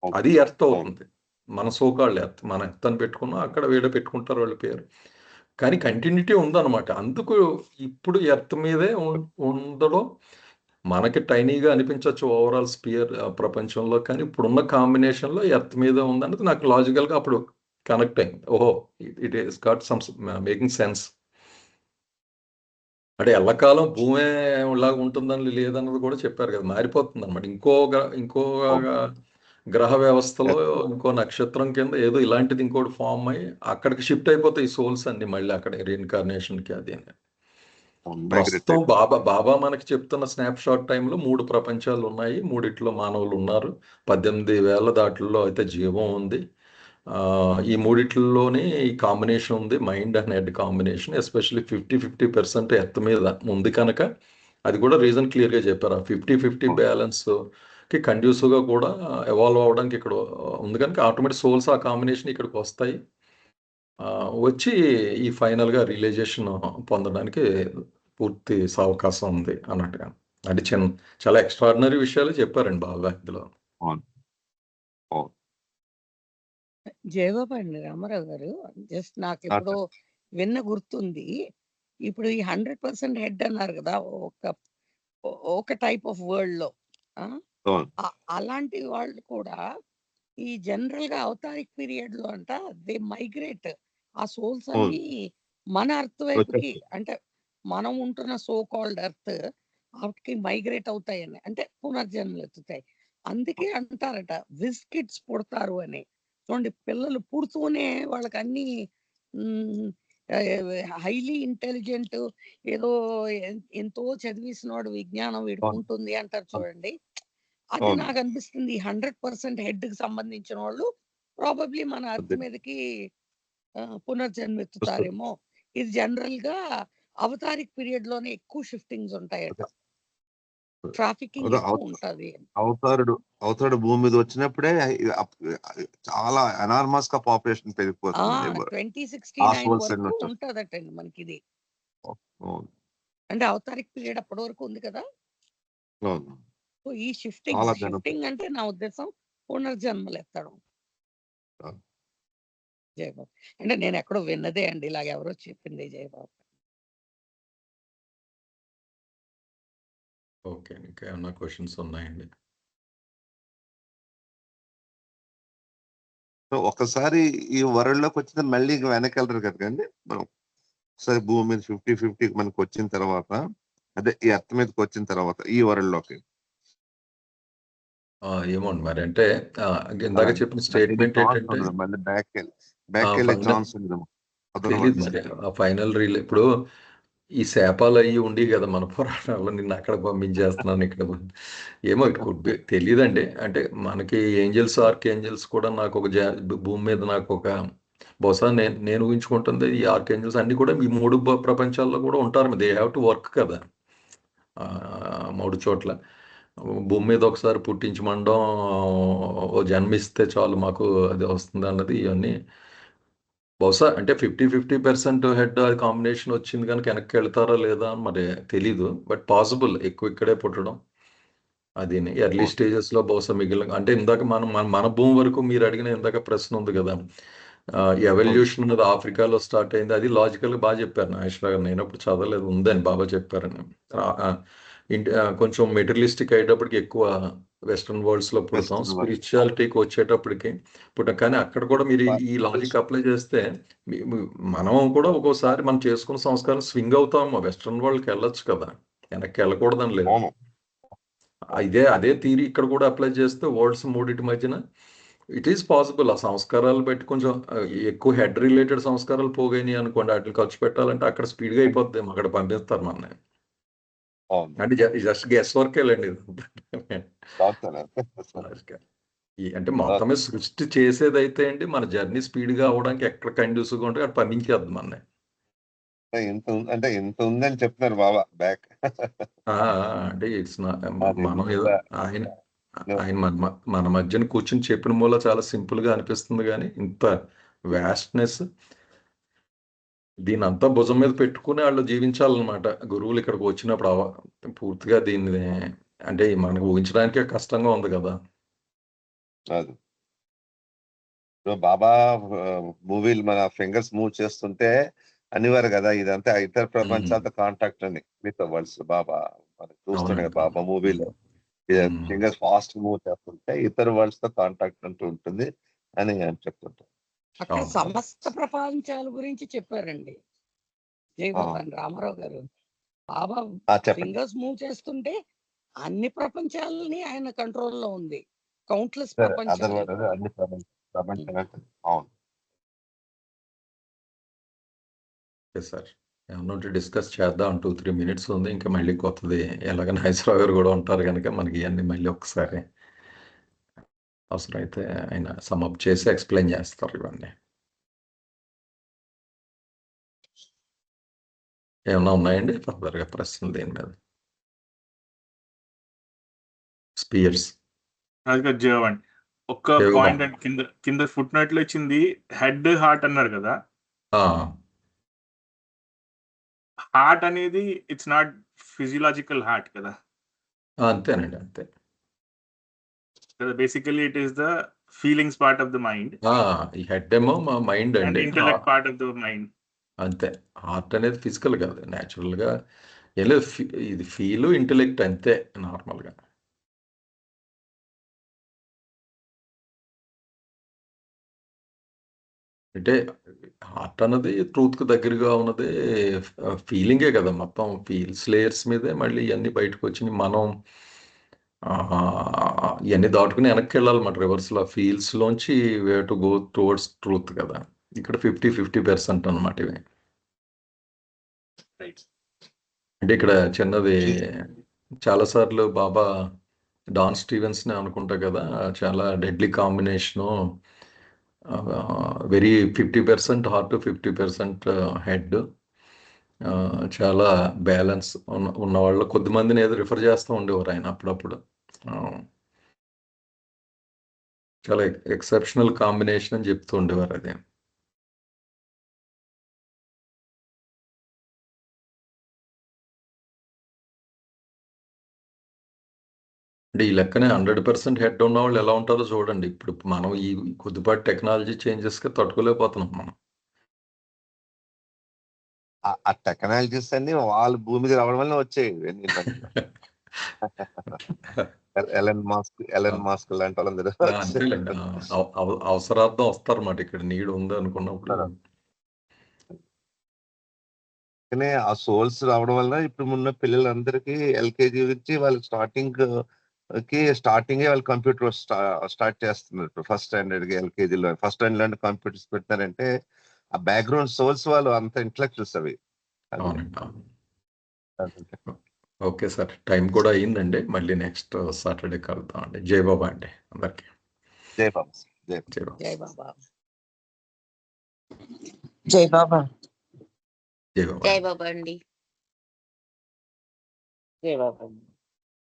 అది ఎర్త్ అవుతుంది. మన సోకాళ్ళు ఎర్త్, మన ఎర్త్ అని పెట్టుకున్నాం, అక్కడ వీడ పెట్టుకుంటారు వాళ్ళ పేరు. కానీ కంటిన్యూటీ ఉందన్నమాట. అందుకు ఇప్పుడు ఎర్త్ మీదే ఉండడం మనకి టైనీగా అనిపించవచ్చు ఓవరాల్ స్పియర్ ప్రపంచంలో, కానీ ఇప్పుడున్న కాంబినేషన్లో ఎర్త్ మీద ఉందన్నది నాకు లాజికల్గా అప్పుడు కనెక్ట్ అయింది. ఓహో, it is got some making sense. అంటే ఎల్లకాలం భూమే లాగా ఉంటుందని లేదన్నది కూడా చెప్పారు కదా, మారిపోతుంది అనమాట. ఇంకో గ్రహ వ్యవస్థలో ఇంకో నక్షత్రం కింద ఏదో ఇలాంటిది ఇంకోటి ఫామ్ అయ్యి అక్కడికి షిఫ్ట్ అయిపోతాయి సోల్స్ అన్ని మళ్ళీ అక్కడ రీఇన్కార్నేషన్కి. అది ప్రస్తుతం బాబా మనకి చెప్తున్న స్నాప్ షాట్ టైంలో 3 ప్రపంచాలు ఉన్నాయి, 3 మానవులు ఉన్నారు, 18,000 దాటిల్లో అయితే జీవం ఉంది. ఈ 3లోనే ఈ కాంబినేషన్ ఉంది, mind and head combination. Especially 50% earth మీద ఉంది కనుక అది కూడా రీజన్ క్లియర్గా చెప్పారు. ఆ 50-50 బ్యాలెన్స్కి కండ్యూసివ్గా కూడా ఎవాల్వ్ అవ్వడానికి ఇక్కడ ఉంది కనుక ఆటోమేటిక్ సోల్స్ ఆ కాంబినేషన్ ఇక్కడికి వస్తాయి, వచ్చి ఈ ఫైనల్గా రియలైజేషన్ పొందడానికి పూర్తి అవకాశం ఉంది అన్నట్టుగా. అంటే చాలా ఎక్స్ట్రాడినరీ విషయాలు చెప్పారండి బాగా ఇందులో. జయబాబు అండి రామారావు గారు, జస్ట్ నాకు ఎప్పుడో విన్న గుర్తుంది. ఇప్పుడు ఈ 100% హెడ్ అన్నారు కదా ఒక టైప్ ఆఫ్ వరల్డ్ లో, అలాంటి వాళ్ళు కూడా ఈ జనరల్ గా అవతారిక్ పీరియడ్ లో అంట దే మైగ్రేట్, ఆ సోల్స్ అన్ని మన అర్త్ వైపుకి, అంటే మనం ఉంటున్న సో కాల్డ్ అర్త్ వాటికి మైగ్రేట్ అవుతాయని, అంటే పునర్జన్మలు ఎత్తుతాయి. అందుకే అంటారట విజ్ కిడ్స్ పుడతారు అని. చూడండి, పిల్లలు పుడుతూనే వాళ్ళకి అన్ని హైలీ ఇంటెలిజెంట్, ఏదో ఎంతో చదివేసినవాడు విజ్ఞానం వీడికి ఉంటుంది అంటారు చూడండి. అది నాకు అనిపిస్తుంది 100% హెడ్ కి సంబంధించిన వాళ్ళు ప్రాబబ్లీ మన అర్త్ మీదకి పునర్జన్మెత్తుతారేమో. ఇది జనరల్ గా అవతారిక్ పీరియడ్ లోనే ఎక్కువ షిఫ్టింగ్స్ ఉంటాయట, ట్రాఫికింగ్ ఎక్కువ ఉంటది. అవతారుడు భూమి మీద వచ్చినప్పుడే చాలా ఎనార్మస్ గా పాపులేషన్ పెరిగిపోతుంది. 2069 వరకు ఉంటదటండి మనకి ఇది. అంటే అవతారిక్ పీరియడ్ అప్పటి వరకు ఉంది కదా. సో ఈ షిఫ్టింగ్ అంటే నా ఉద్దేశం పునర్జన్మలు ఎత్తడం. జయబాబు అంటే నేను ఎక్కడో విన్నదే అండి, ఇలాగ ఎవరో చెప్పింది జయబాబు. ఓకే, ఇంకా ఏమన్నా క్వశ్చన్స్ ఉన్నాయండి? ఒకసారి ఈ వరల్డ్ లోకి వచ్చిన మళ్ళీ వెనక్కి వెళ్ళరు కదండి. మనం ఒకసారి భూమి మీద 50-50 మనకు వచ్చిన తర్వాత, అదే ఈ ఎర్త్ మీదకి వచ్చిన తర్వాత ఈ వరల్డ్ లోకి ఏమోండి మరి అంటే ఇందాక చెప్పిన స్టేట్మెంట్ ఏంటంటే మళ్ళీ బ్యాక్ వెళ్ళి ఫైనల్ ఛాన్స్ ఉంది తెలియదు మరి ఆ ఫైనల్ రీల్ ఇప్పుడు ఈ శాపాలు అయ్యి ఉండి కదా మన పురాణాల్లో నిన్ను అక్కడ పంపించేస్తున్నాను ఇక్కడ ఏమో ఇట్ కుడ్ బి తెలియదండి. అంటే మనకి ఏంజల్స్ ఆర్క్ ఏంజల్స్ కూడా నాకు ఒక భూమి మీద నాకు ఒక బహుశా నేను ఊహించుకుంటుంది ఈ ఆర్క్ ఏంజల్స్ అన్ని కూడా ఈ 3 ప్రపంచాల్లో కూడా ఉంటారు. దే హ్యావ్ టు వర్క్ కదా 3 చోట్ల. భూమి మీద ఒకసారి పుట్టించమండం, ఓ జన్మిస్తే చాలు మాకు అది వస్తుంది అన్నది ఇవన్నీ బహుశా అంటే 50-50% హెడ్ అది కాంబినేషన్ వచ్చింది కనుక వెనక్కి వెళ్తారా లేదా మరి తెలీదు. బట్ పాసిబుల్ ఎక్కువ ఇక్కడే పుట్టడం అది ఎర్లీ స్టేజెస్లో బహుశా మిగిలిన అంటే ఇందాక మన భూమి వరకు మీరు అడిగిన ఇందాక ప్రశ్న ఉంది కదా ఎవల్యూషన్ అనేది ఆఫ్రికాలో స్టార్ట్ అయింది. అది లాజికల్గా బాగా చెప్పారు నాగేశ్వర గారు. నేను అప్పుడు చదవలేదు, ఉందని బాబా చెప్పారని. కొంచెం మెటీరియలిస్టిక్ అయ్యేటప్పటికి ఎక్కువ వెస్ట్రన్ వరల్డ్స్లో పుడతాం, స్పిరిచువాలిటీకి వచ్చేటప్పటికి కానీ అక్కడ కూడా మీరు ఈ లాజిక్ అప్లై చేస్తే మనం కూడా ఒక్కోసారి మనం చేసుకున్న సంస్కారం స్వింగ్ అవుతాము. వెస్ట్రన్ వరల్డ్కి వెళ్ళొచ్చు కదా, వెనక్కి వెళ్ళకూడదని లేదు. అదే థియరీ ఇక్కడ కూడా అప్లై చేస్తే వరల్డ్స్ మూడింటి మధ్యన ఇట్ ఈస్ పాసిబుల్. ఆ సంస్కారాలు బట్టి కొంచెం ఎక్కువ హెడ్ రిలేటెడ్ సంస్కారాలు పోగైనాయి అనుకోండి, వాటిని ఖర్చు పెట్టాలంటే అక్కడ స్పీడ్గా అయిపోద్ది, అక్కడ పంపిస్తారు మన. అంటే జస్ట్ గెస్ వర్క్ వెళ్ళండి అంటే మొత్తమే సృష్టి చేసేదైతే అండి మన జర్నీ స్పీడ్గా అవడానికి ఎక్కడ కండ్యూస్గా ఉంటే అక్కడ పంపించేద్ది మన. అంటే ఇంత ఉందని చెప్తున్నారు బాబా బ్యాక్. అంటే ఇట్స్ మనం ఏదో ఆయన మన మధ్యన కూర్చుని చెప్పిన మూల చాలా సింపుల్ గా అనిపిస్తుంది కానీ ఇంత వ్యాస్ట్నెస్ దీని అంతా భుజం మీద పెట్టుకుని వాళ్ళు జీవించాలన్నమాట. గురువులు ఇక్కడికి వచ్చినప్పుడు పూర్తిగా దీన్ని అంటే మనకు ఊహించడానికే కష్టంగా ఉంది కదా. బాబా మూవీలు మన ఫింగర్స్ మూవ్ చేస్తుంటే అనివారు కదా ఇదంతా ఇతర ప్రపంచాలతో కాంటాక్ట్ అని మీతో వర్డ్స్ బాబా మనకు చూస్తుండే కదా బాబా మూవీలో ఫింగర్స్ ఫాస్ట్ మూవ్ చేస్తుంటే ఇతర వరల్డ్స్ తో కాంటాక్ట్ అంటూ ఉంటుంది అని చెప్తుంటారు. అక్కడ సమస్త ప్రపంచాల గురించి చెప్పారండి జయభవాన్ రామారావు గారు. బాబా ఫింగర్స్ మూవ్ చేస్తుంటే అన్ని ప్రపంచాలని ఆయన కంట్రోల్లో ఉంది. కౌంట్లెస్ ప్రపంచాలు. అవును సార్ ఏమన్నా డిస్కస్ చేద్దాం. 2-3 minutes ఉంది, ఇంకా మళ్ళీ కొత్తది ఎలాగ నాగేశ్వరరావు గారు కూడా ఉంటారు కనుక మనకి ఇవన్నీ మళ్ళీ ఒకసారి అవసరమైతే ఆయన సమ్అప్ చేసి ఎక్స్ప్లెయిన్ చేస్తారు ఇవన్నీ. ఏమన్నా ఉన్నాయండి ఫర్దర్గా ప్రశ్నలు దీని మీద? స్పియర్స్ జవాన్ ఒక్క పాయింట్ అండ్ కింద ఫుట్ నోట్లో ఇచ్చింది హెడ్ హార్ట్ అన్నారు కదా. హార్ట్ అనేది ఇట్స్ నాట్ ఫిజియలాజికల్ హార్ట్ కదా. అంతేనండి, అంతే. Basically it is the feelings part of the mind. ఈ హెడ్ ఏమో మా మైండ్ అండి, intellect part of the mind. అంతే. హార్ట్ అనేది ఫిజికల్ కాదు, న్యాచురల్గా ఇది ఫీల్ ఇంటెలెక్ట్ అంతే నార్మల్గా. అంటే హార్ట్ అన్నది ట్రూత్కి దగ్గరగా ఉన్నది ఫీలింగే కదా. మొత్తం ఫీల్స్ లేయర్స్ మీదే మళ్ళీ ఇవన్నీ బయటకు వచ్చినాయి. మనం ఇవన్నీ దాటుకుని వెనక్కి వెళ్ళాలన్నమాట రివర్స్లో. ఫీల్స్లోంచి way to go towards truth కదా. ఇక్కడ 50-50% అనమాట ఇవి. అంటే ఇక్కడ చిన్నది చాలాసార్లు బాబా డాన్ స్టీవెన్స్ని అనుకుంటా కదా, చాలా deadly combination, very 50% heart 50% head, చాలా బ్యాలెన్స్ ఉన్నవాళ్ళు కొద్దిమందిని ఏదో రిఫర్ చేస్తూ ఉండేవారు ఆయన అప్పుడప్పుడు. చాలా ఎక్సెప్షనల్ కాంబినేషన్ అని చెప్తూ ఉండేవారు అది. అంటే ఈ లెక్కనే 100% హెడ్ ఉన్న వాళ్ళు ఎలా ఉంటారో చూడండి. ఇప్పుడు మనం ఈ కొద్దిపాటి టెక్నాలజీ చేంజెస్కి తట్టుకోలేకపోతున్నాం మనం. ఆ టెక్నాలజీస్ అన్ని వాళ్ళు భూమి మీద రావడం వల్ల వచ్చాయి. ఎలన్ మాస్క్ లాంటి వాళ్ళందరూ అంతేలేండి, అవసరార్థం వస్తారన్నమాట. ఇక్కడ నీడ్ ఉంది అనుకున్నప్పుడు. ఆ సోల్స్ రావడం వల్ల ఇప్పుడు ఉన్న పిల్లలందరికీ ఎల్కేజీ నుంచి వాళ్ళకి స్టార్టింగ్ కి స్టార్టింగే వాళ్ళు కంప్యూటర్ స్టార్ట్ చేస్తున్నారు. ఫస్ట్ స్టాండర్డ్ ఎల్కేజీలో ఫస్ట్ స్టాండర్డ్ కంప్యూటర్స్ పెట్టారంటే ఆ బ్యాక్గ్రౌండ్ సోర్స్ వాళ్ళు అంత ఇంటలెక్చువల్స్ అవి. అవునండి, అవును. ఓకే సార్, టైం కూడా అయ్యిందండి. మళ్ళీ నెక్స్ట్ సాటర్డే కలుద్దామండి. జై బాబా అండి అందరికి. జై బాబా. జై జై బాబా. జై బాబా. జై బాబా. జై బాబా. జై బాబా అండి. జై బాబా.